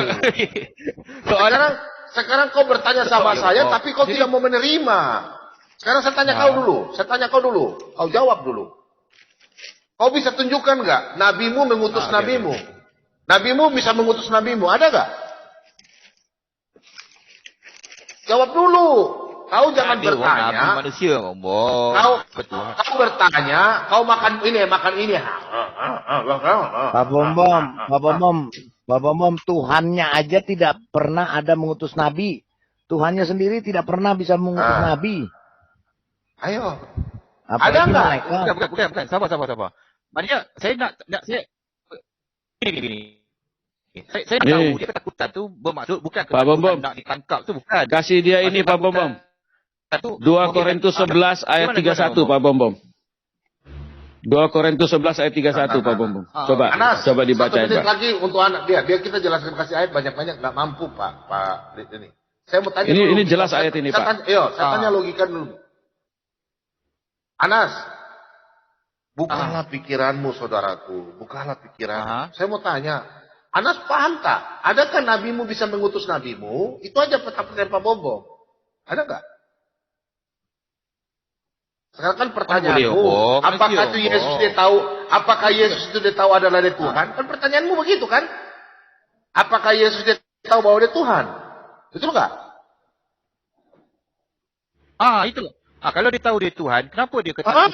Sekarang kau bertanya sama saya, tapi kau tidak mau menerima. Sekarang saya tanya kau dulu. Kau jawab dulu. Kau bisa tunjukkan nggak? Nabimu mengutus nabimu. Nabimu bisa mengutus nabimu. Ada nggak? Jawab dulu. Kau jangan bertanya. Manusia, kau bertanya. Kau makan ini. Pak Bom, Tuhannya aja tidak pernah ada mengutus nabi. Tuhannya sendiri tidak pernah bisa mengutus nabi. Ayo. Ada nggak? Bukan. Sabar. Maknanya saya nak saya ini. Saya tahu dia ketakutan tu bermaksud bukan ketakutan nak ditangkap tu bukan. Kasih dia ini Pak Bom. 2 Korintus 11 ayat 31 Pak Bom. 2 Korintus 11 ayat 31 Pak Bom. Coba dibaca Pak. 1 menit lagi untuk anak dia. Biar kita jelaskan kasih ayat banyak-banyak nggak mampu Pak ini. Saya mau tanya ini jelas ayat ini Pak. Saya tanya logika dulu. Anas, bukalah pikiranmu saudaraku. Bukalah pikiranmu. Saya mau tanya. Anas paham tak? Adakah nabimu bisa mengutus nabimu? Itu aja pertanyaan Pak Bom. Ada nggak? Sekarang kan pertanyaanmu, apakah itu Yesus dia tahu? Apakah Yesus itu dia tahu adalah dia Tuhan? Kan pertanyaanmu begitu kan? Apakah Yesus dia tahu bahwa dia Tuhan? Betul nggak? Itu. Kalau dia tahu dia Tuhan, kenapa dia ketakutan?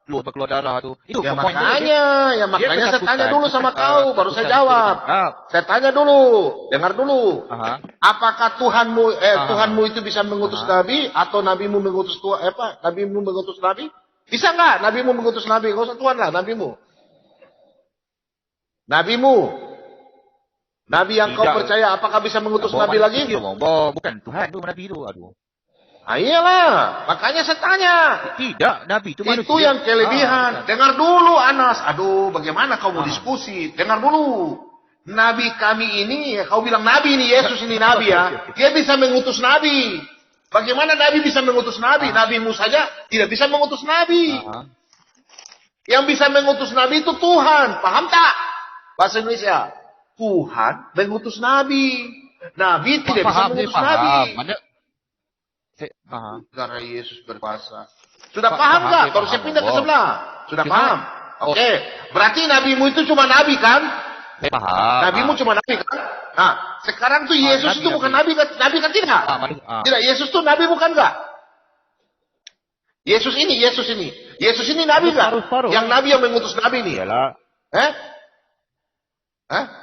Keluar darah tu. Itu makanya saya tanya dulu sama kau, baru saya jawab. Saya tanya dulu, dengar dulu. Apakah Tuhanmu itu bisa mengutus nabi atau nabimu mengutus nabimu mengutus nabi? Bisa nggak nabimu mengutus nabi? Nggak usah Tuhan lah, nabimu. Nabi yang kau percaya, apakah bisa mengutus nabi lagi? Bukan Tuhan tu nabi tu. Aduh. Iyalah, makanya saya tanya. Tidak, nabi itu manusia. Itu yang kelebihan. Dengar dulu, Anas. Aduh, bagaimana kau mau diskusi? Dengar dulu. Nabi kami ini, kau bilang nabi ini, Yesus ini nabi ya. Dia bisa mengutus nabi. Bagaimana nabi bisa mengutus nabi? Nabimu saja tidak bisa mengutus nabi. Yang bisa mengutus nabi itu Tuhan. Paham tak? Bahasa Indonesia. Tuhan mengutus nabi. Nabi tidak bisa mengutus nabi. Karena Yesus berkuasa. Sudah paham nggak? Baru saya pindah ke sebelah. Sudah paham? Oke. Berarti nabimu itu cuma nabi kan? Paham. Nabimu cuma nabi kan? Nah, sekarang tuh Yesus itu bukan nabi kan? Nabi kan tidak? Tidak, Yesus tuh nabi bukan nggak? Yesus ini nabi nggak? Yang nabi yang mengutus nabi nih.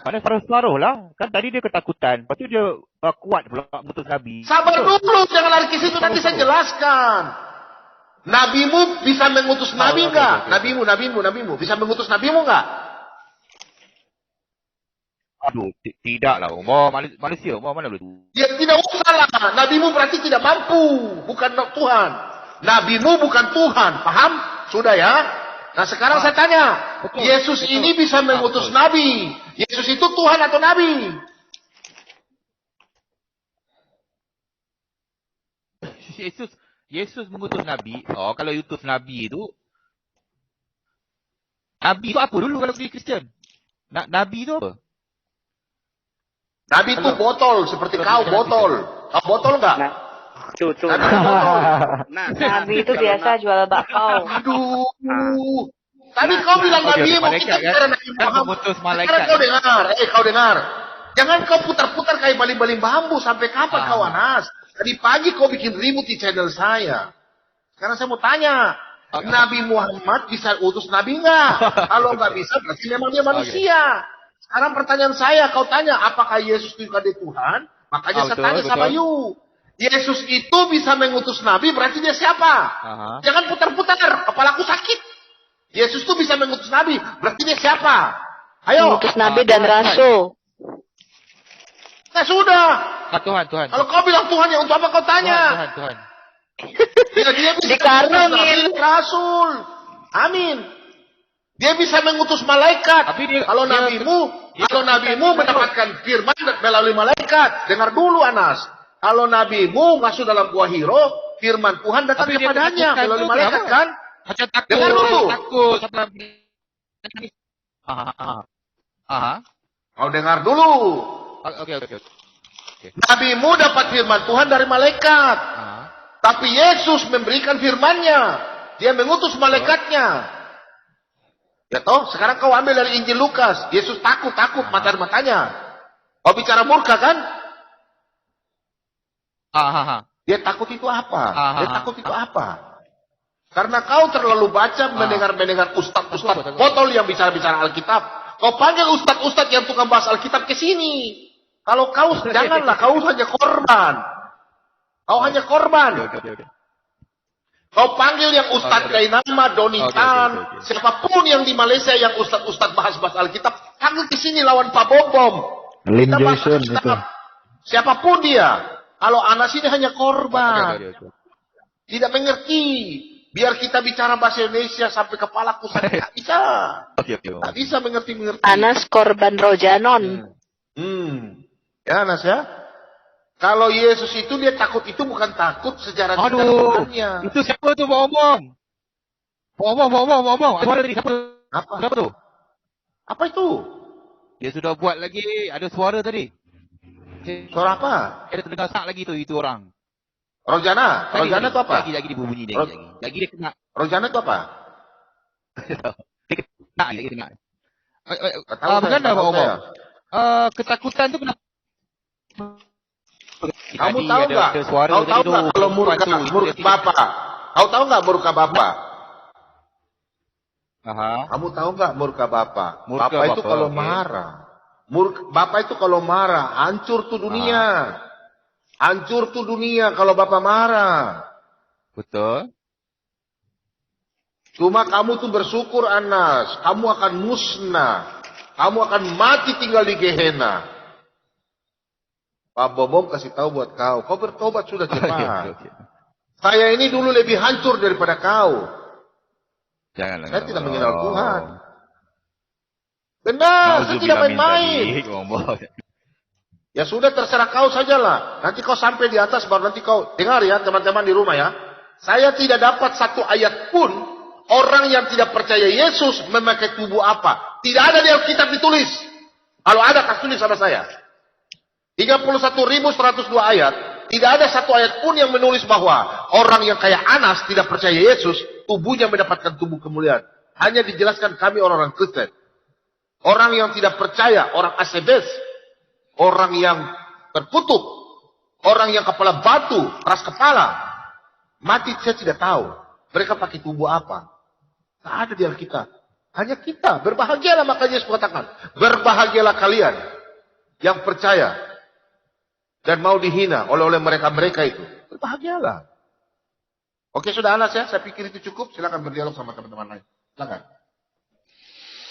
Pada separuh lah. Kan tadi dia ketakutan. Lepas tu dia kuat pula mengutus nabi. Sabar dulu, jangan lari ke situ, nanti saya jelaskan. Nabimu bisa mengutus nabi enggak? Nabimu bisa mengutus nabimu enggak? Aduh, tidak lah. Manusia, mana boleh. Ya tidak usah lah. Nabimu berarti tidak mampu, bukan Tuhan. Nabimu bukan Tuhan, paham? Sudah ya? Nah sekarang saya tanya, Yesus ini bisa mengutus nabi. Yesus itu Tuhan atau nabi? Yesus mengutus nabi. Kalau utus nabi itu apa dulu kalau di Kristen? Nabi itu apa? Nabi itu botol, seperti kau botol. Kau botol enggak? Nabi itu biasa jual bakpao. Aduh. Tadi kau bilang nabi mau kita bicara Nabi Muhammad. Sekarang kau dengar. Jangan kau putar-putar kayak baling-baling bambu. Sampai kapan kau Anas? Tadi pagi kau bikin ribut di channel saya. Sekarang saya mau tanya, Nabi Muhammad bisa utus Nabi nggak? Kalau nggak bisa, berarti memang dia manusia. Sekarang pertanyaan saya, kau tanya, apakah Yesus itu dia Tuhan? Makanya saya tanya sama you. Yesus itu bisa mengutus Nabi, berarti dia siapa? Jangan putar-putar, kepalaku sakit. Yesus itu bisa mengutus Nabi, berarti dia siapa? Ayo. Mengutus Nabi dan Rasul. Nah sudah. Tuhan. Kalau kau bilang Tuhan, ya untuk apa kau tanya? Tuhan. Ya, dia bisa mengutus Nabi dan Rasul. Amin. Dia bisa mengutus malaikat. Kalau nabimu mendapatkan firman melalui malaikat. Dengar dulu Anas. Kalau nabimu masuk dalam gua Hiro, firman Tuhan datang kepadanya melalui malaikat kan? Dengar dulu. Kau dengar dulu. Oke. Nabimu dapat firman Tuhan dari malaikat. Tapi Yesus memberikan firman-Nya. Dia mengutus malaikatnya. Ya toh, sekarang kau ambil dari Injil Lukas. Yesus takut mata-matanya. Kau bicara murka kan? Dia takut itu apa? Karena kau terlalu baca mendengar ustaz-ustaz botol yang bicara-bicara Alkitab. Kau panggil ustaz-ustaz yang tukang bahas Alkitab ke sini. Kalau kau janganlah, kau hanya korban. Kau panggil yang Ustadz Gainama, Donitan, siapapun yang di Malaysia yang Ustadz bahas-bahas Alkitab, panggil ke sini lawan Pak Bom. Lin Jason itu. Siapapun dia. Kalau Anas ini hanya korban. Tidak mengerti. Biar kita bicara bahasa Indonesia sampai kepala kusut. Tidak bisa. Tidak bisa mengerti. Anas korban Rojanon. Ya Anas ya. Kalau Yesus itu dia takut itu bukan takut secara Tuhannya. Itu siapa tuh Pak Omong? Apa tuh? Apa itu? Dia sudah buat lagi, ada suara tadi. Suara apa? Ada terdengar sak lagi tu itu orang. Rojana itu apa? Lagi berbunyi dia lagi dia kena. Rojana itu apa? Dia kena. Bagaimana Pak Omong? Ketakutan tu kenapa? Kamu tahu nggak? Kau tahu nggak kalau murka Bapak? Kau tahu nggak murka Bapak? Kamu tahu nggak murka Bapak? Bapak itu kalau marah. Bapak itu kalau marah, hancur tuh dunia. Hancur tuh dunia kalau Bapak marah. Betul. Cuma kamu tuh bersyukur Anas. Kamu akan musnah. Kamu akan mati tinggal di Gehenna. Pak Bobom kasih tahu buat kau. Kau bertobat sudah cepat. Saya ini dulu lebih hancur daripada kau. Janganlah. Saya tidak mengenal Tuhan. Benar, saya tidak main-main. Ya sudah terserah kau sajalah. Nanti kau sampai di atas baru nanti kau dengar ya teman-teman di rumah ya. Saya tidak dapat satu ayat pun orang yang tidak percaya Yesus memakai tubuh apa. Tidak ada di Alkitab ditulis. Kalau ada kasih tulis sama saya. 31.102 ayat. Tidak ada satu ayat pun yang menulis bahwa orang yang kayak Anas tidak percaya Yesus, tubuhnya mendapatkan tubuh kemuliaan. Hanya dijelaskan kami orang-orang Kristen. Orang yang tidak percaya, orang asebes, orang yang terkutuk, orang yang kepala batu, keras kepala, mati saya tidak tahu. Mereka pakai tubuh apa? Tak ada di Alkitab. Hanya kita. Berbahagialah, makanya Yesus mengatakan, berbahagialah kalian yang percaya dan mau dihina oleh mereka itu. Berbahagialah. Oke, sudah Anas ya. Saya pikir itu cukup. Silakan berdialog sama teman-teman lain.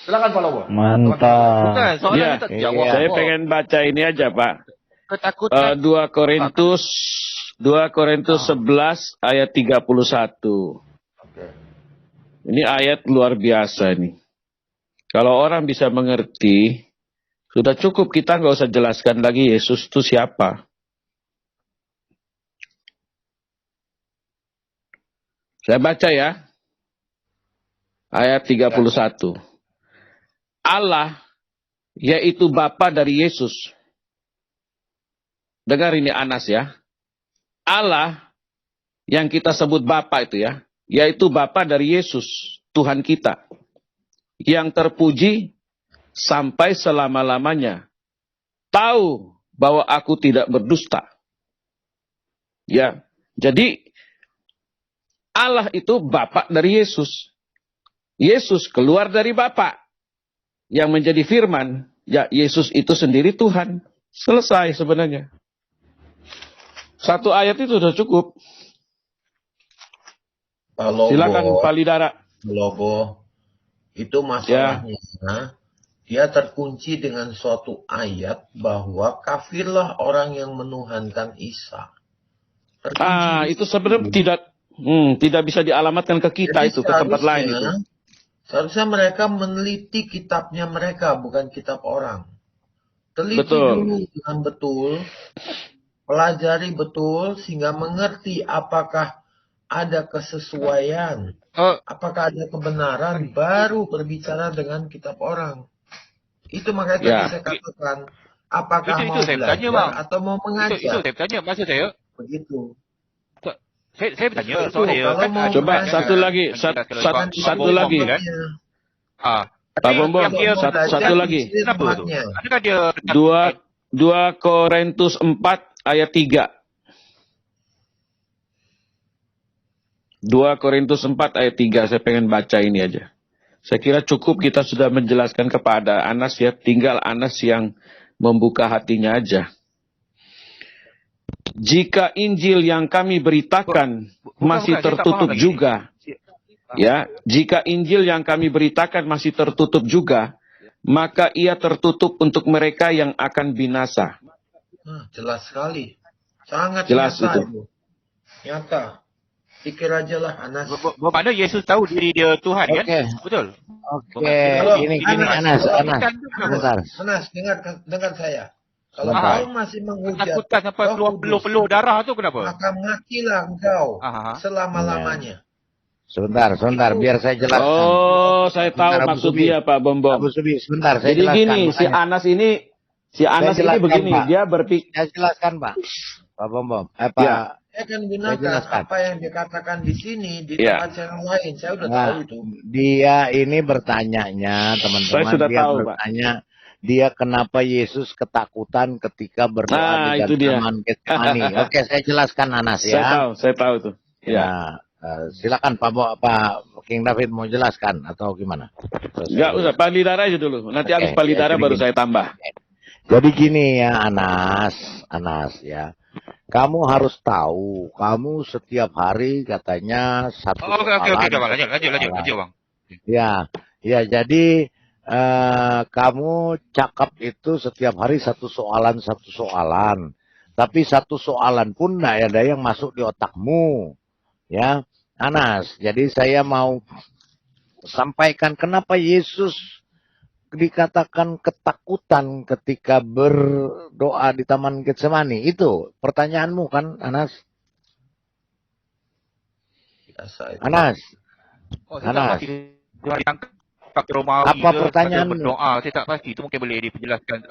Silakan Pak Lobo. Mantap. Ya, saya pengen baca ini aja Pak. Ketakutan. 2 Korintus 11 ayat 31. Ini ayat luar biasa nih. Kalau orang bisa mengerti, sudah cukup, kita nggak usah jelaskan lagi Yesus itu siapa. Saya baca ya. Ayat 31. Allah, yaitu Bapa dari Yesus. Dengar ini Anas ya. Allah yang kita sebut Bapa itu ya. Yaitu Bapa dari Yesus, Tuhan kita. Yang terpuji sampai selama-lamanya. Tahu bahwa aku tidak berdusta. Ya, jadi Allah itu Bapa dari Yesus. Yesus keluar dari Bapa. Yang menjadi firman, ya Yesus itu sendiri Tuhan. Selesai sebenarnya. Satu ayat itu sudah cukup. Silakan Pak Lidara. Lobo, itu masalahnya. Dia terkunci dengan suatu ayat bahwa kafirlah orang yang menuhankan Isa. Itu sebenarnya tidak bisa dialamatkan ke kita. Jadi itu ke tempat lain itu. Seharusnya mereka meneliti kitabnya mereka, bukan kitab orang. Teliti betul. Dulu dengan betul, pelajari betul sehingga mengerti apakah ada kesesuaian, apakah ada kebenaran, baru berbicara dengan kitab orang. Itu makanya tadi saya katakan, apakah mau belajar atau mau mengajar? Itu saya tanya, maksud saya. Begitu. Saya bertanya, coba satu lagi. Pak Bombom, satu lagi. 2 Korintus 4 ayat 3. 2 Korintus 4 ayat 3, saya pengen baca ini aja. Saya kira cukup kita sudah menjelaskan kepada Anas ya, tinggal Anas yang membuka hatinya aja. Jika Injil yang kami beritakan masih tertutup juga, ya, jika Injil yang kami beritakan masih tertutup juga, maka ia tertutup untuk mereka yang akan binasa. Jelas sekali, sangat jelas nyata itu. Nyata. Pikir aja lah, Anas. Bagaimana Yesus tahu diri dia Tuhan, kan? Betul. Ini Anas. Bentar. Anas, dengar saya. Kalau kau masih menghujat, takutan sampai keluar peluh-peluh darah tu kenapa? Maka matilah engkau selama-lamanya. Sebentar, biar saya jelaskan. Oh, saya tahu maksud dia, Pak Bombom. Sebentar, saya jadi jelaskan. Gini, si Anas ini begini, Pak. Dia berpikir. Saya jelaskan, Pak. Pak Bombom. Saya akan gunakan apa yang dikatakan di sini di tempat yang lain. Saya sudah tahu itu. Dia ini bertanyanya, teman-teman. Saya sudah tahu, bertanya, dia kenapa Yesus ketakutan ketika berdoa di Taman Getsemani. Oke, saya jelaskan Anas ya. Saya tahu itu. Ya. Silakan Pak King David mau jelaskan atau gimana? Enggak usah, Pak Lidara aja dulu. Nanti habis Pak Lidara baru saya tambah. Jadi gini ya Anas ya. Kamu harus tahu, kamu setiap hari katanya satu soalan. Lanjut, Bang. Ya, jadi kamu cakap itu setiap hari satu soalan. Tapi satu soalan pun tidak ada yang masuk di otakmu. Ya, Anas. Jadi saya mau sampaikan kenapa Yesus dikatakan ketakutan ketika berdoa di Taman Getsemani. Itu pertanyaanmu kan, Anas? Anas. Anas. Apa pertanyaanmu? Berdoa, saya tak pasti. Itu mungkin boleh dijelaskan.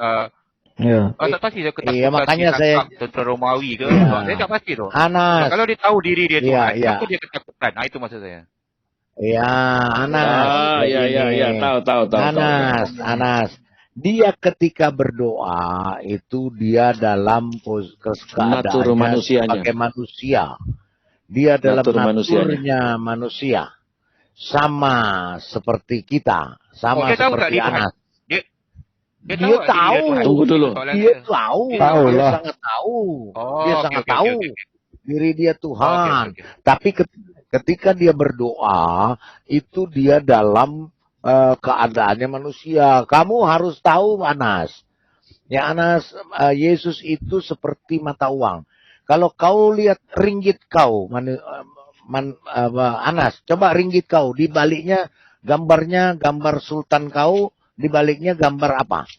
Tak pasti saya ketakutan. Iya, makanya saya tentera Romawi ke. Saya tak pasti tu. Anas. Kalau dia tahu diri dia Tuhan, kenapa dia ketakutan? Itu maksud saya. Ya, Anas. Tahu. Anas. Dia ketika berdoa itu dia dalam keadaan sebagai manusia. Dia dalam naturnya manusia. Sama seperti kita, sama seperti Anas. Dia tahu. Tunggu dulu. Dia tahu. Dia sangat tahu. Dia sangat tahu diri dia Tuhan. Tapi ketika dia berdoa, itu dia dalam keadaannya manusia. Kamu harus tahu, Anas. Ya, Anas, Yesus itu seperti mata uang. Kalau kau lihat ringgit kau, Anas, coba ringgit kau. Di baliknya gambar sultan kau, di baliknya gambar apa?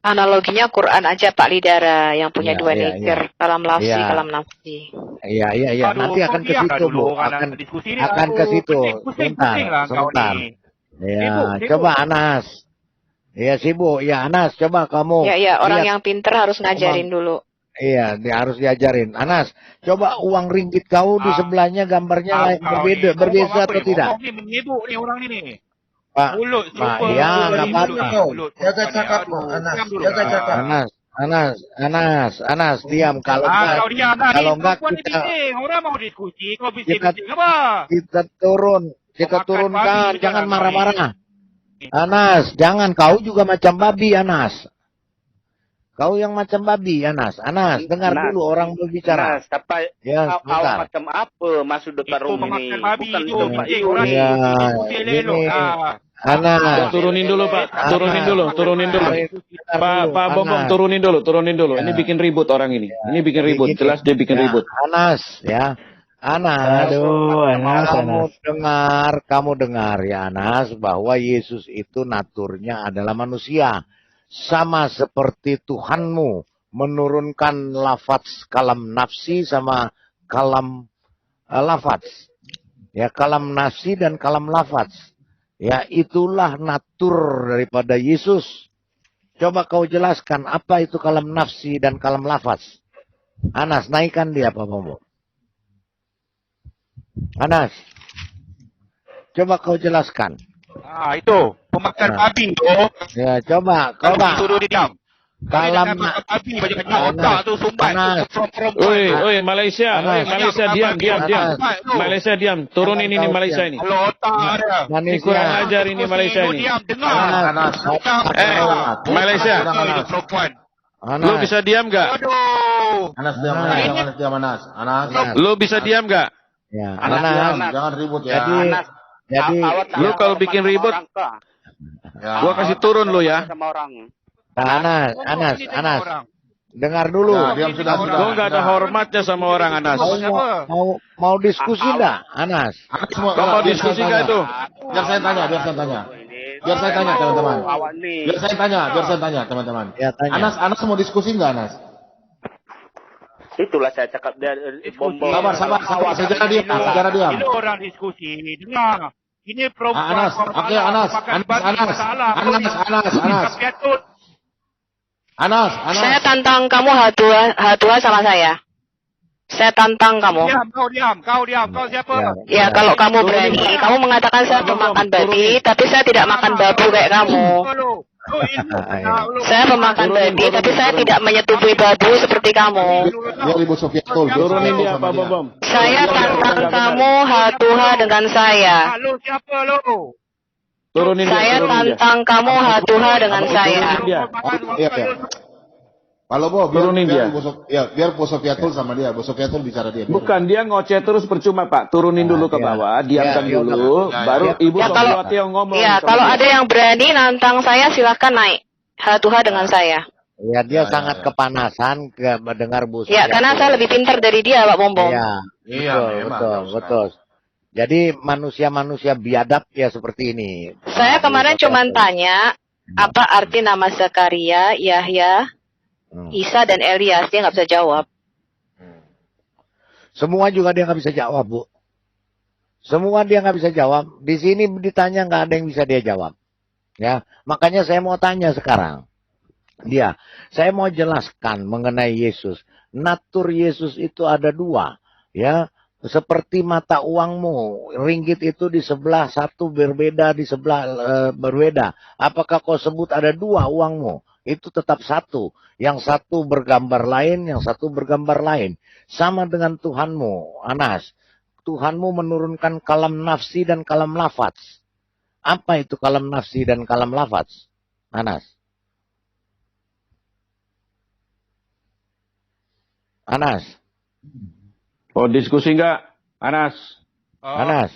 Analoginya Quran aja Pak Lidara yang punya dua neger, kalam lafzi, kalam nafsi. Iya. Nanti akan ke situ, Bu. Akan ke situ. Sebentar. Ya, coba Anas. Ya, sibuk. Ya, Anas, coba kamu. Ya, orang yang pinter harus ngajarin dulu. Iya, dia harus diajarin. Anas, coba uang ringgit kau di sebelahnya gambarnya berbeza atau tidak? Menyibuk nih orang ini. Pak, ya, nggak apa-apa. Jaga cakap, Anas. Jaga cakap. Anas, diam. Kalau enggak kita orang mau diskusi, kau bising-bising apa? kita turunkan, jangan marah-marah. Anas, jangan, kau juga macam babi, Anas. Kau yang macam babi, Anas. Dengar dulu orang berbicara. Anas, apa Ya, awak macam apa masuk dekat rumah ini? Bukan ini. Anas, turunin dulu Pak, turunin dulu. Pak Bombong turunin dulu. Ini bikin ribut orang ini. Ini bikin ribut, jelas dia bikin ribut. Anas, ya. Anas, kamu dengar ya Anas, bahwa Yesus itu naturnya adalah manusia. Sama seperti Tuhanmu menurunkan lafaz kalam nafsi sama kalam lafaz. Ya, kalam nafsi dan kalam lafaz. Ya, itulah natur daripada Yesus. Coba kau jelaskan apa itu kalam nafsi dan kalam lafaz. Anas, naikkan dia Pak Bombong. Anas, coba kau jelaskan. Itu pemakan babi tu. Ya, coba. Suruh dia diam. Kalam babi banyak otak tu sumbat. Oi, Malaysia, diam. Malaysia diam. Turunin ini Malaysia ini. Kalau otak dia. Ini kurang ajar ini Malaysia ini. Diam, dengar. Malaysia. Lu bisa diam enggak? Anas diam. Lu bisa diam enggak? Ya, Anas, jangan ribut ya. Jadi lu kalau bikin ribut, gua kasih turun lu ya. Anas. Dengar dulu. Gua nggak ada hormatnya sama orang Anas. Mau diskusi enggak, Anas? Kau mau diskusi enggak itu? Biar saya tanya, teman-teman. Ya, tanya. Anas mau diskusi enggak, Anas? Itulah saya cakap dia Bombong. Sabar. Sejarah diam. Ini orang diskusi. Dengar. Ini perempuan. Anas. Saya tantang kamu H2 sama saya. Saya tantang kamu. Kau diam. Kau siapa? Ya, kalau kamu berani, kamu mengatakan saya pemakan babi, tapi saya tidak makan babu kayak kamu. Saya pemakan babi, tapi saya tidak menyetubuhi babu seperti kamu. Turunin dia Pak Bombong. Saya tantang kamu H2H dengan saya. Turunin dia. Saya tantang kamu H2H dengan saya. Kalau turunin dia. Biar Bos Sofiatul sama dia. Bos Sofiatul bicara dia. Bukan, dia ngoceh terus percuma Pak. Turunin dulu ke bawah, diamkan dulu, baru Ibu Sofiatul yang ngomong. Ya, kalau ada yang berani nantang saya silahkan naik. H2H dengan saya. Ya, dia sangat kepanasan mendengar Bu Sofiatul. Ya, karena saya lebih pintar dari dia, Pak Bombong. Betul. Jadi manusia-manusia biadab ya seperti ini. Saya kemarin cuma tanya, apa arti nama Zakaria, Yahya, Isa dan Elias, dia nggak bisa jawab. Semua juga dia nggak bisa jawab, Bu. Semua dia nggak bisa jawab. Di sini ditanya nggak ada yang bisa dia jawab. Ya, makanya saya mau tanya sekarang. Saya mau jelaskan mengenai Yesus. Natur Yesus itu ada dua, ya. Seperti mata uangmu, ringgit itu di sebelah satu berbeda, di sebelah berbeda. Apakah kau sebut ada dua uangmu? Itu tetap satu. Yang satu bergambar lain, yang satu bergambar lain. Sama dengan Tuhanmu, Anas. Tuhanmu menurunkan kalam nafsi dan kalam lafaz. Apa itu kalam nafsi dan kalam lafaz, Anas? Oh, diskusi enggak, Anas? Anas,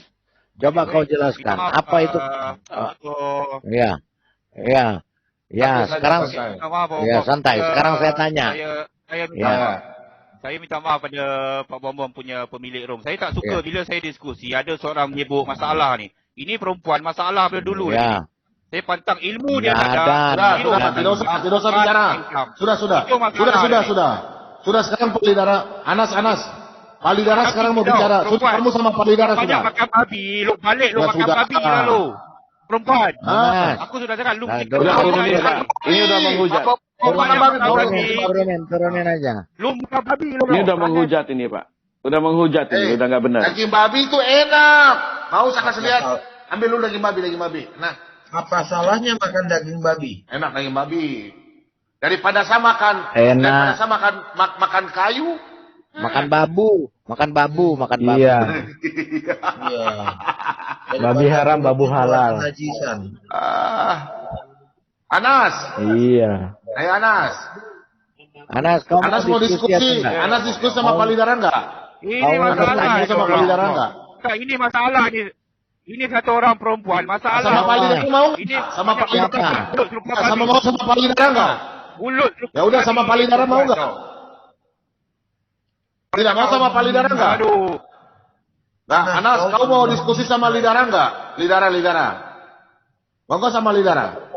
coba kau jelaskan. Apa itu? Sekarang santai. Sekarang saya tanya. Saya minta maaf pada Pak Bombong punya pemilik room. Saya tak suka bila saya diskusi ada seorang menyebut masalah ni. Ini perempuan masalah pada dulu ni. Saya pantang ilmu dia tak ada. Tidak usah bicara. Sudah sekarang Palidara. Anas. Palidara sekarang mau bicara. Kamu sama Palidara sudah. Banyak makan babi. Lu balik lu makan babi lalu. Perempuan. Aku sudah cakap lu. Ini udah menghujat. Turunin aja. Lu makan babi lu. Ini udah menghujat ini, Pak. Udah menghujat ini, udah nggak benar. Daging babi itu enak. Mau saya kasih lihat. Ambil dulu daging babi. Nah, apa salahnya makan daging babi? Enak daging babi. Daripada saya makan, daripada saya makan kayu, Makan babu. Iya. Iya. Babi haram, babu halal. Najisan. Anas. Iya. Ayo Anas. Anas, kau Anas mau diskusi. Anas diskusi sama Pak Lidara enggak? Ini masalah. Sama Pak Lidara enggak? Ini masalah ni. Ini satu orang perempuan. Masalah. Sama Pak Lidara mau? Ini Sama Pak Lidara. Sama Pak Lidara enggak? Mulut. Ya udah sama Pak Lidara mau enggak? Tidak mau sama Pak Lidara enggak? Aduh. Nah, Anas, kau mau diskusi sama Lidara enggak? Lidara. Mau enggak sama Lidara?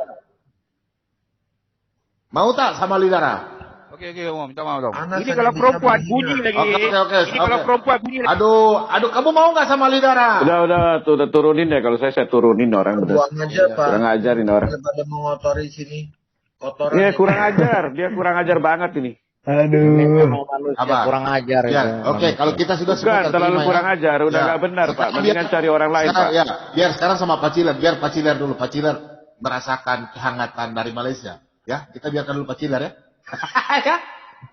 Mau tak sama Lidara? Oke, minta maaf dong. Anas Ini hanya kalau bisa perempuan menghina. bunyi lagi. Oke. Ini kalau perempuan bunyi lagi. Aduh, kamu mau nggak sama Lidara? Udah turunin ya. Kalau saya turunin orang. Buang aja, Pak. Kurang ajar ini orang. Daripada mengotori sini. Kotoran. Iya, kurang ajar. Dia kurang ajar banget ini. Aduh. Apa? Kurang ajar Ya, itu. oke. Kalau kita sudah Bukan, terlalu kurang ajar. Udah nggak benar, Pak. Mendingan cari orang lain, Pak. Ya, biar sekarang sama Pak Ciler. Biar Pak Ciler dulu. Pak Ciler merasakan kehangatan dari Malaysia. Ya, kita biarkan dulu Pak Ciler ya. Ya.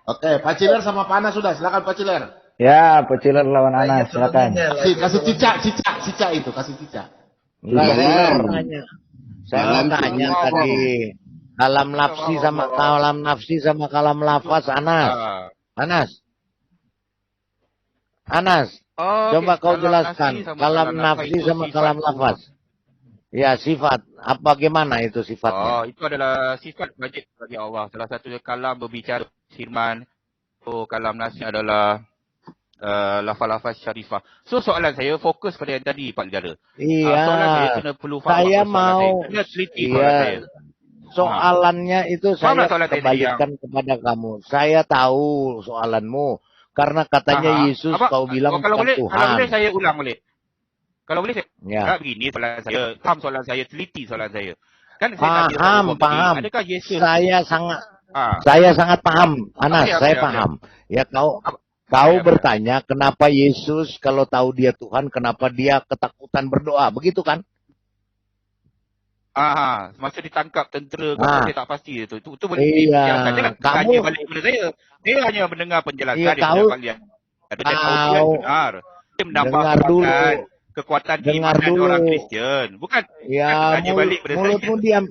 Oke, Pak Ciler sama Pak Anas sudah. Silakan Pak Ciler. Ya, Peciler lawan Anas, silakan. Kasih cica itu, kasih cica. Saya mau tanya tadi. Kalam nafsi sama kalam lafaz, Anas. Coba kau jelaskan kalam nafsi sama kalam lafaz. Ya, sifat. Bagaimana itu sifatnya? Itu adalah sifat wajib bagi Allah. Salah satu kalam berbicara firman. Kalam nafsi adalah lafaz-lafaz syarifah. So soalan saya fokus pada yang tadi Pak Lidara. Soalan saya kena perlu faham. Saya mau. Kena teliti soalan saya. Soalannya itu saya kembalikan kepada kamu. Saya tahu soalanmu. Karena katanya Yesus kau bilang kalau boleh, Tuhan. Kalau boleh saya ulang boleh. Kalau boleh saya. Ya. Begini soalan saya. Faham soalan saya. Teliti soalan saya. Kan Paham. Adakah Yesus? Saya sangat paham, Anas. Saya paham. Ya kau bertanya kenapa Yesus kalau tahu dia Tuhan, kenapa dia ketakutan berdoa, begitu kan? Masa ditangkap tentera, saya tak pasti itu. Itu boleh dijelaskan. Jangan tanya balik kepada saya. Saya hanya mendengar penjelasan kau dengar dulu. Kekuatan iman orang Kristian. Bukan. Ya, mulutmu diam.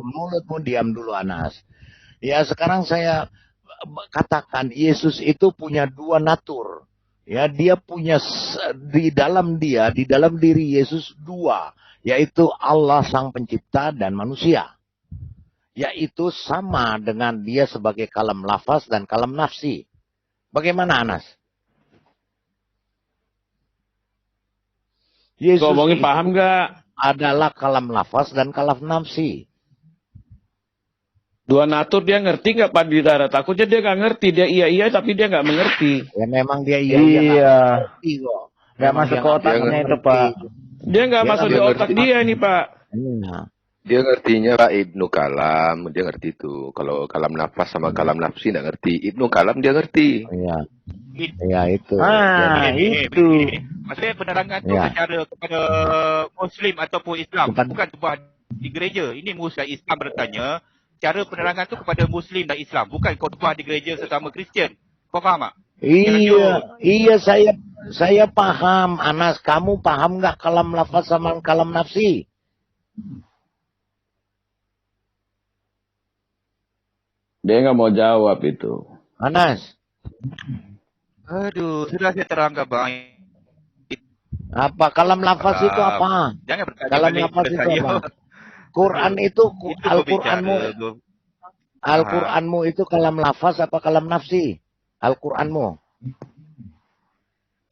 Mulutmu diam dulu, Anas. Ya, sekarang saya katakan Yesus itu punya dua natur. Ya, dia punya di dalam diri Yesus dua, yaitu Allah Sang Pencipta dan manusia. Yaitu sama dengan dia sebagai kalam lafaz dan kalam nafsi. Bagaimana, Anas? Yesus ngomongin paham nggak? Adalah kalam lafaz dan kalam nafsi. Dua natur dia ngerti nggak Pak Lidara? Takutnya dia nggak ngerti. Dia iya tapi dia nggak mengerti. Ya memang dia Iya. Nggak masuk ke otaknya itu, Pak. Dia nggak masuk di otak dia ini, Pak. Dia ngertinya Pak Ibnu Kalam, dia ngerti itu. Kalau kalam nafas sama kalam nafsi nggak ngerti. Ibnu Kalam dia ngerti. Iya. Ya itu. Itu. Maksudnya penerangan itu secara kepada Muslim ataupun Islam. Bukan sebuah di gereja. Ini Muslim Islam bertanya. Cara penerangan itu kepada Muslim dan Islam. Bukan khutbah di gereja sesama Kristian. Kau faham tak? Iya saya paham. Anas, kamu paham nggak kalam lafaz sama kalam nafsi? Dia nggak mau jawab itu. Anas. Aduh, sudah saya terangkan Bang. Apa kalam lafaz itu apa? Jangan bertanya kalam lafaz itu apa? Quran itu Al-Quranmu itu kalam lafaz apa kalam nafsi? Al-Quranmu.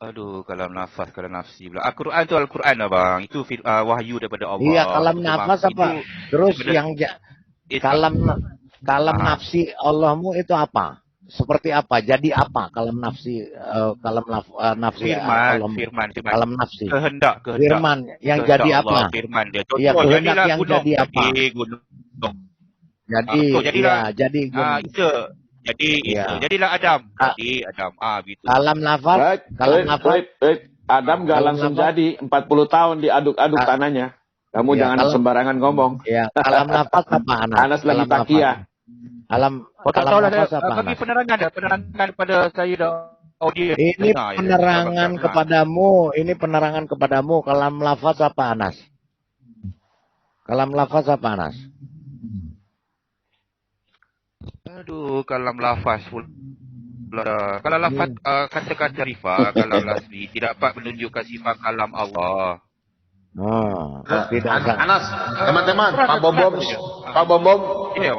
Aduh, kalam nafas, kalam nafsi. Al-Quran itu Al-Quran lah bang. Itu wahyu daripada Allah. Iya, kalam nafas apa? Terus yang kalam nafsi Allahmu itu apa? Seperti apa? Jadi apa kalam nafsi nafsi firman. Kalam nafsi. Kehendak. Firman yang jadi apa? Firman dia. Iya, kehendak yang jadi apa? Jadilah Adam. Gitu. Kalam nafas. Adam nggak langsung jadi 40 tahun diaduk-aduk tanahnya. Kamu Ya, jangan kalau sembarangan ngomong. ya kalam nafas apa Anas? Anas lagi Kalam nafas. takia. Kalam Oh, tak kalam tahu lah. nafas apa Bagi Anas? penerangan pada saya dah audiens. Ini penerangan kepadamu, ini penerangan kepadamu. Kalam lafaz apa Anas? Kalam lafaz apa Anas? Aduh, kalam lafaz pula. Kalau lafaz kata-kata rifa, kalam lasmi tidak dapat menunjukkan sifat kalam Allah. Tidak sah. Anas, teman-teman, Pak Bom, Iya,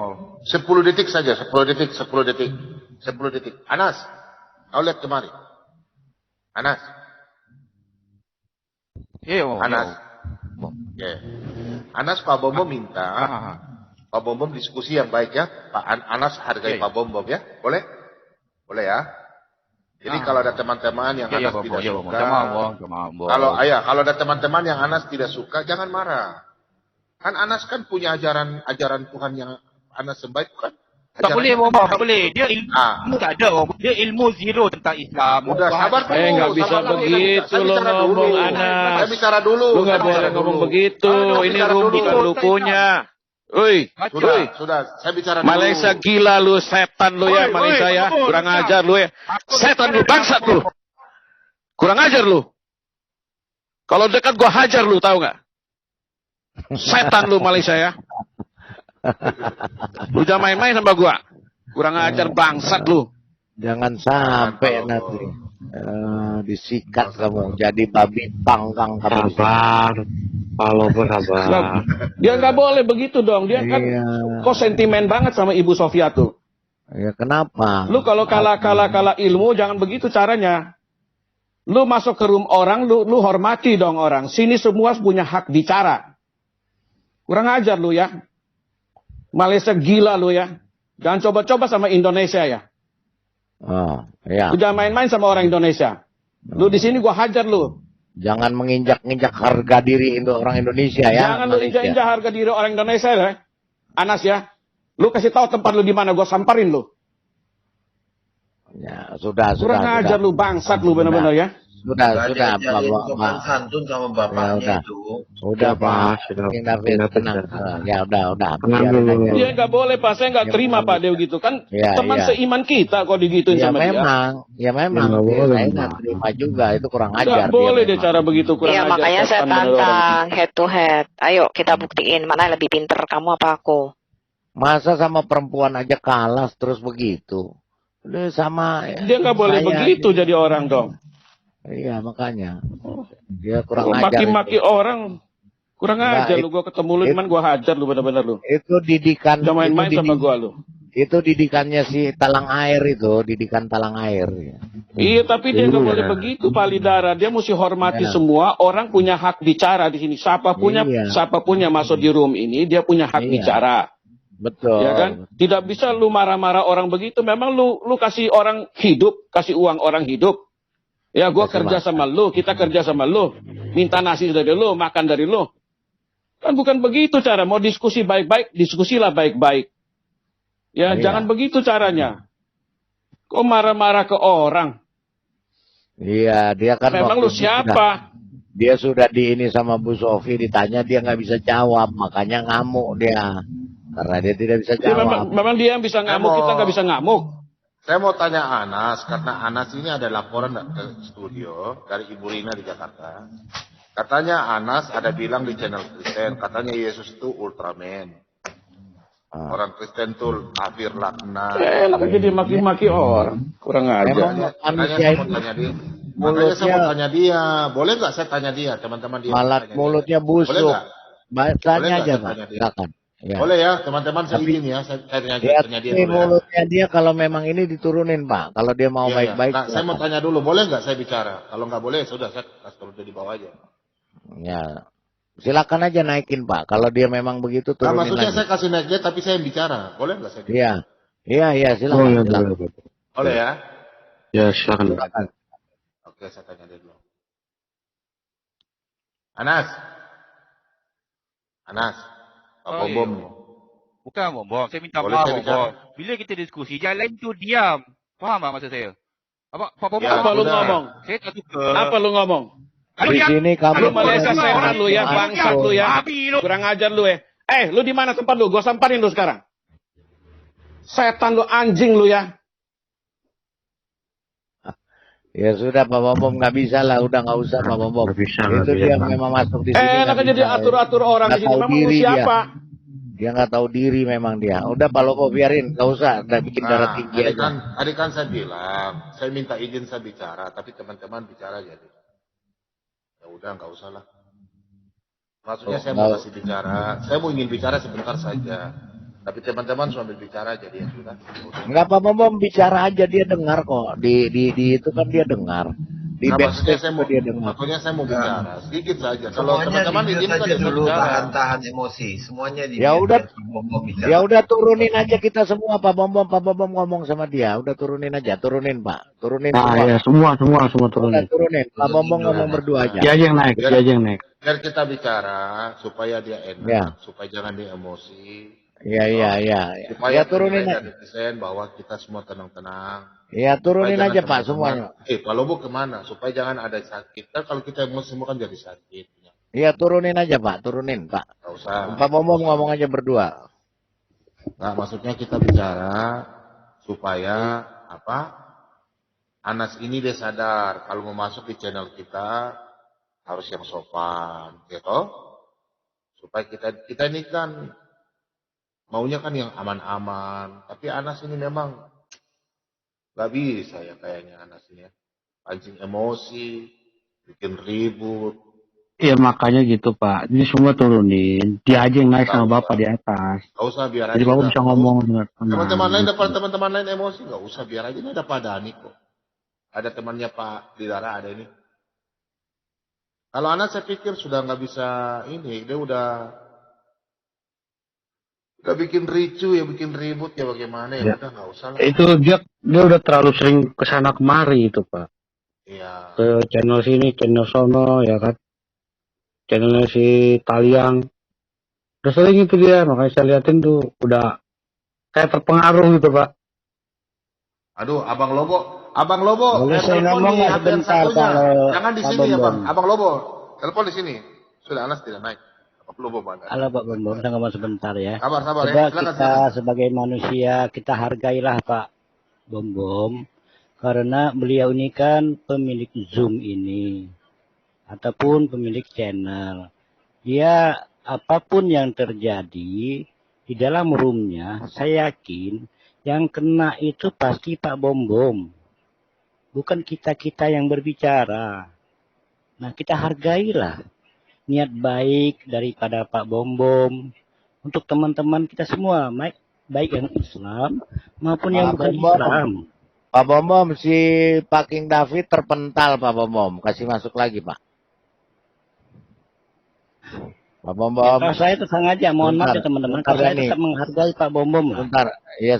10 detik saja, 10 detik. Anas, kau lihat kemari. Anas. Iya, Anas. Oke. Anas, Pak Bom minta, Pak Bom diskusi yang baik ya. Pak Anas hargai Pak Bom ya. Boleh? Boleh ya. Jadi kalau ada teman-teman yang Anas tidak suka, kalau ada teman-teman yang Anas tidak suka, jangan marah. Kan Anas kan punya ajaran Tuhan yang Anas sembah itu kan. Tak boleh, Muhammad, tak boleh. Dia ilmu tak ada. Dia ilmu zero tentang Islam. Udah sabar dulu. Nggak bisa begitu lo ngomong Anas. Saya bicara dulu. Lu nggak boleh ngomong begitu. Ini room bukan lu punya. Woi, sudah. Saya bicara dulu. Malaysia gila lu, setan lu ya Malaysia ya. Kurang ajar lu ya. Setan lu, bangsat lu. Kurang ajar lu. Kalau dekat gua hajar lu, tahu nggak? Setan lu Malaysia ya. Lu jangan main-main sama gua. Kurang ajar bangsat lu. Jangan sampai nanti disikat kamu jadi babi pangkang kamu. Walaupun sabar. Dia nggak boleh begitu dong. Dia kan kok sentimen banget sama Ibu Sofia tuh. Ya kenapa? Lu kalau kalah ilmu jangan begitu caranya. Lu masuk ke room orang, lu hormati dong orang. Sini semua punya hak bicara. Kurang ajar lu ya. Malaysia gila lu ya. Jangan coba-coba sama Indonesia ya. Ya. Lu jangan main-main sama orang Indonesia. Lu di sini gua hajar lu. Jangan menginjak-injak harga diri orang Indonesia ya. Jangan lu injak-injak harga diri orang Indonesia ya. Anas ya. Lu kasih tahu tempat lu di mana, gua samperin lu. Ya, sudah. Kurang ajar lu, bangsat lu benar-benar ya. Sudah, Sopan santun sama bapaknya itu. Sudah, Pak. Tenang. Ya, udah. Dia nggak boleh, Pak. Saya nggak terima, Pak, dia begitu kan. Teman seiman kita kok digituin sama dia. Ya memang. Saya nggak terima juga. Itu kurang ajar. Nggak boleh dia cara begitu, kurang ajar. Iya, makanya saya tantang head to head. Ayo kita buktiin mana yang lebih pinter, kamu apa aku. Masa sama perempuan aja kalah terus begitu. Udah sama. Dia nggak boleh begitu jadi orang dong. Iya makanya dia kurang ajar. Maki-maki orang kurang ajar lu. Gua ketemu lu cuman gua hajar lu benar-benar lu. Itu didikan. Jangan main-main sama gua lu. Itu didikannya si talang air itu, didikan talang air. Iya tapi dia nggak boleh begitu Pak Lidara. Dia mesti hormati semua. Orang punya hak bicara di sini. Siapapun yang masuk di room ini dia punya hak bicara. Betul. Ya kan? Tidak bisa lu marah-marah orang begitu. Memang lu kasih orang hidup, kasih uang orang hidup. Ya gue kerja sama lu, kita kerja sama lu. Minta nasi dari lu, makan dari lu. Kan bukan begitu cara. Mau diskusi baik-baik, diskusilah baik-baik. Ya jangan begitu caranya. Kok marah-marah ke orang? Iya, dia kan memang lu siapa? Dia sudah di ini sama Bu Sofi, ditanya dia nggak bisa jawab. Makanya ngamuk dia. Karena dia tidak bisa jawab. Memang dia yang bisa ngamuk, kita nggak bisa ngamuk. Saya mau tanya Anas, karena Anas ini ada laporan ke studio dari Ibu Rina di Jakarta. Katanya Anas ada bilang di channel Kristen, katanya Yesus itu Ultraman. Orang Kristen tuh kafir laknat. Enak aja dia maki-maki orang. Kurang aja. Makanya saya mau tanya dia. Makanya saya mau tanya dia. Boleh nggak saya tanya dia, teman-teman dia? Malat mulutnya busuk. Boleh nggak? Tanya aja Pak. Silakan. Ya. Boleh ya, teman-teman saya izin ya, saya tanya dia dulu mulutnya dia kalau memang ini diturunin Pak, kalau dia mau baik-baik. Nah, saya mau tanya dulu, boleh nggak saya bicara? Kalau nggak boleh, sudah saya kasih dia di bawah aja. Ya, silakan aja naikin Pak. Kalau dia memang begitu turunin. Nah, maksudnya lagi. saya kasih naik dia, tapi saya yang bicara, boleh nggak saya? Iya, silakan. Boleh ya? Ya, silakan. Oke, saya tanya dia dulu. Anas. Bom. Bukan Bom. Saya minta maaf Bom. Bila kita diskusi, jangan lain tu diam. Faham tak maksud saya? Apa lu ngomong? Saya tak suka. Apa lu ngomong? Di sini kamu Lu Malaysia setan lu ya, bangsat lu ya. Kurang ajar lu ya. Lu di mana tempat lu? Gua samperin lu sekarang. Setan lu, anjing lu ya. Ya sudah Pak Bom nggak bisa lah, udah nggak usah Pak Bom. Itu dia memang masuk di sini. Enak aja dia atur-atur orang di sini. Memang lu siapa? Dia nggak tahu diri memang dia. Udah Pak Lobo biarin, nggak usah. Udah bikin darah tinggi aja. Tadi kan saya bilang, saya minta izin saya bicara, tapi teman-teman bicara jadi. Ya udah nggak usah lah. Maksudnya saya mau kasih bicara, saya mau ingin bicara sebentar saja. Tapi teman-teman sambil bicara jadi ya sudah. Enggak Pak Bom bicara aja, dia dengar kok. Di itu kan dia dengar. Di backstage dia dengar. Maksudnya saya mau bicara sedikit saja. Kalau Semuanya teman-teman izinkan saja ya dulu, bicara. tahan emosi. Semuanya di. Ya udah turunin aja kita semua Pak Bom ngomong sama dia. Udah turunin aja, turunin Pak. Turunin semua. Ya, semua turunin. Udah turunin. Pak Bom ngomong berdua aja. Dia aja yang naik. Biar kita bicara supaya dia enak, supaya jangan dia emosi. Iya. Supaya turunin aja. Desain bahwa kita semua tenang-tenang. Iya, turunin aja Pak semuanya. Pak Lobo kemana? Supaya jangan ada sakit. Kan kalau kita emosi semua kan jadi sakit. Iya, turunin aja Pak, turunin Pak. Nggak usah. Pak Bom ngomong aja berdua. Nah, maksudnya kita bicara supaya Anas ini dia sadar kalau mau masuk di channel kita harus yang sopan, gitu. Supaya kita ini kan maunya kan yang aman-aman. Tapi Anas ini memang gak bisa ya kayaknya Anas ini ya. Pancing emosi, bikin ribut. Iya makanya gitu Pak. Ini semua turunin. Dia aja yang naik sama Bapak di atas. Gak usah biar Jadi aja. Bapak bisa ngomong dengan Teman-teman lain dapat teman-teman lain emosi gak usah biar aja. Ini ada Pak Dani kok. Ada temannya Pak Didara ada ini. Kalau Anas saya pikir sudah nggak bisa ini. Dia udah bikin ricu ya, bikin ribut ya bagaimana ya. Udah nggak usah lah. Itu dia udah terlalu sering kesana kemari itu Pak. Iya. Ke channel sini, channel sono ya kan. Channelnya si Taliang. Udah sering itu dia, makanya saya liatin tuh udah kayak terpengaruh gitu Pak. Aduh, Abang Lobo. Boleh saya ngomong di nggak hadian sebentar satunya. kalau Jangan di Pak sini ya Bom. Bang. Abang Lobo, telepon di sini. Sudah Anas tidak naik. Abang Lobo mana? Halo Pak Bom, saya ngomong sebentar ya. Sabar Coba ya. kita sebagai manusia, kita hargailah Pak Bom. Karena beliau ini kan pemilik Zoom ini. Ataupun pemilik channel. Dia apapun yang terjadi di dalam roomnya, saya yakin yang kena itu pasti Pak Bom. Bukan kita-kita yang berbicara. Nah, kita hargailah niat baik daripada Pak Bom untuk teman-teman kita semua, baik yang Islam maupun yang bukan Islam. Pak Bom, si Pak King David terpental Pak Bom. Kasih masuk lagi Pak. Pak Bom. Ya, saya terang aja, mohon maaf ya teman-teman. Kalau saya tetap menghargai Pak Bom.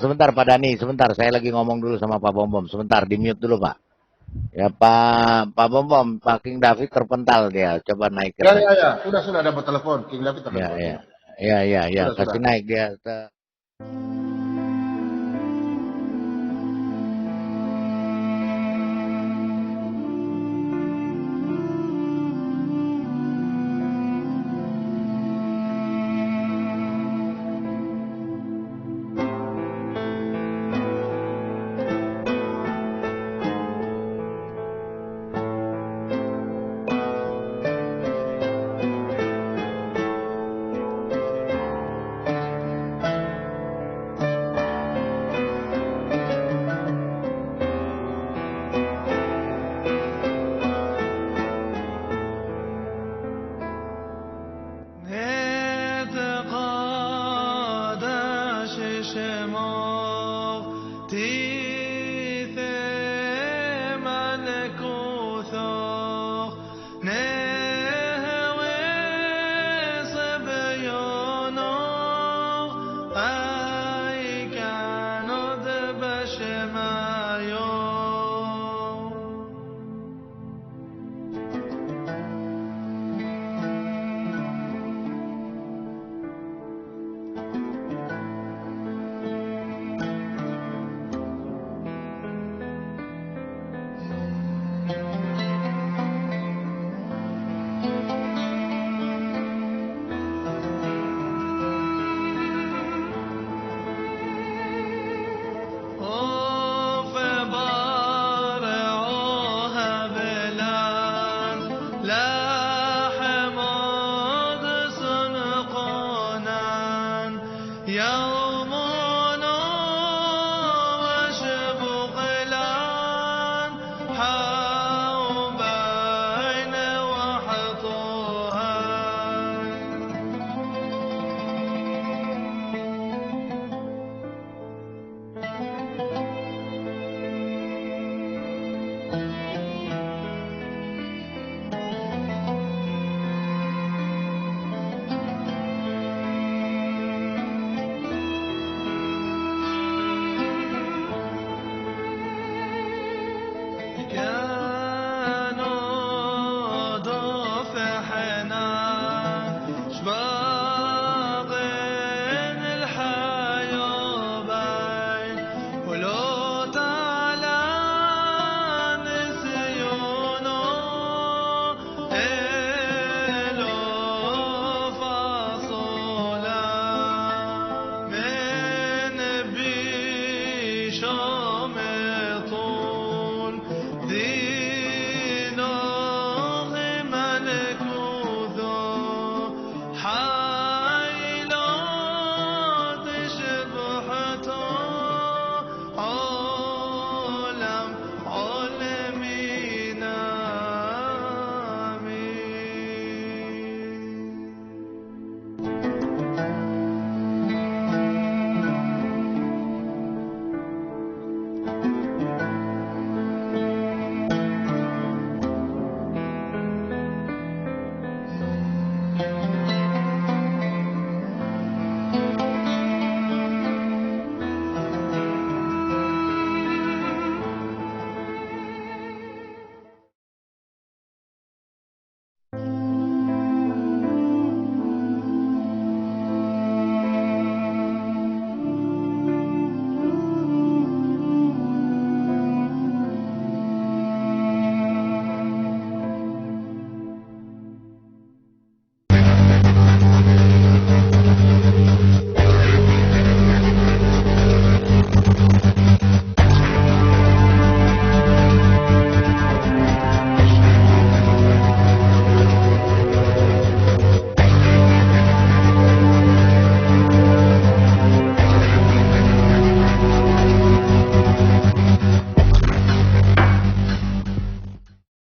Sebentar Pak Dani, sebentar. Saya lagi ngomong dulu sama Pak Bom. Sebentar, di mute dulu Pak. Ya Pak Bom, Pak King David terpental dia. Coba naik. Ya. Sudah dapat telepon. King David telepon. Ya. Kasih naik dia.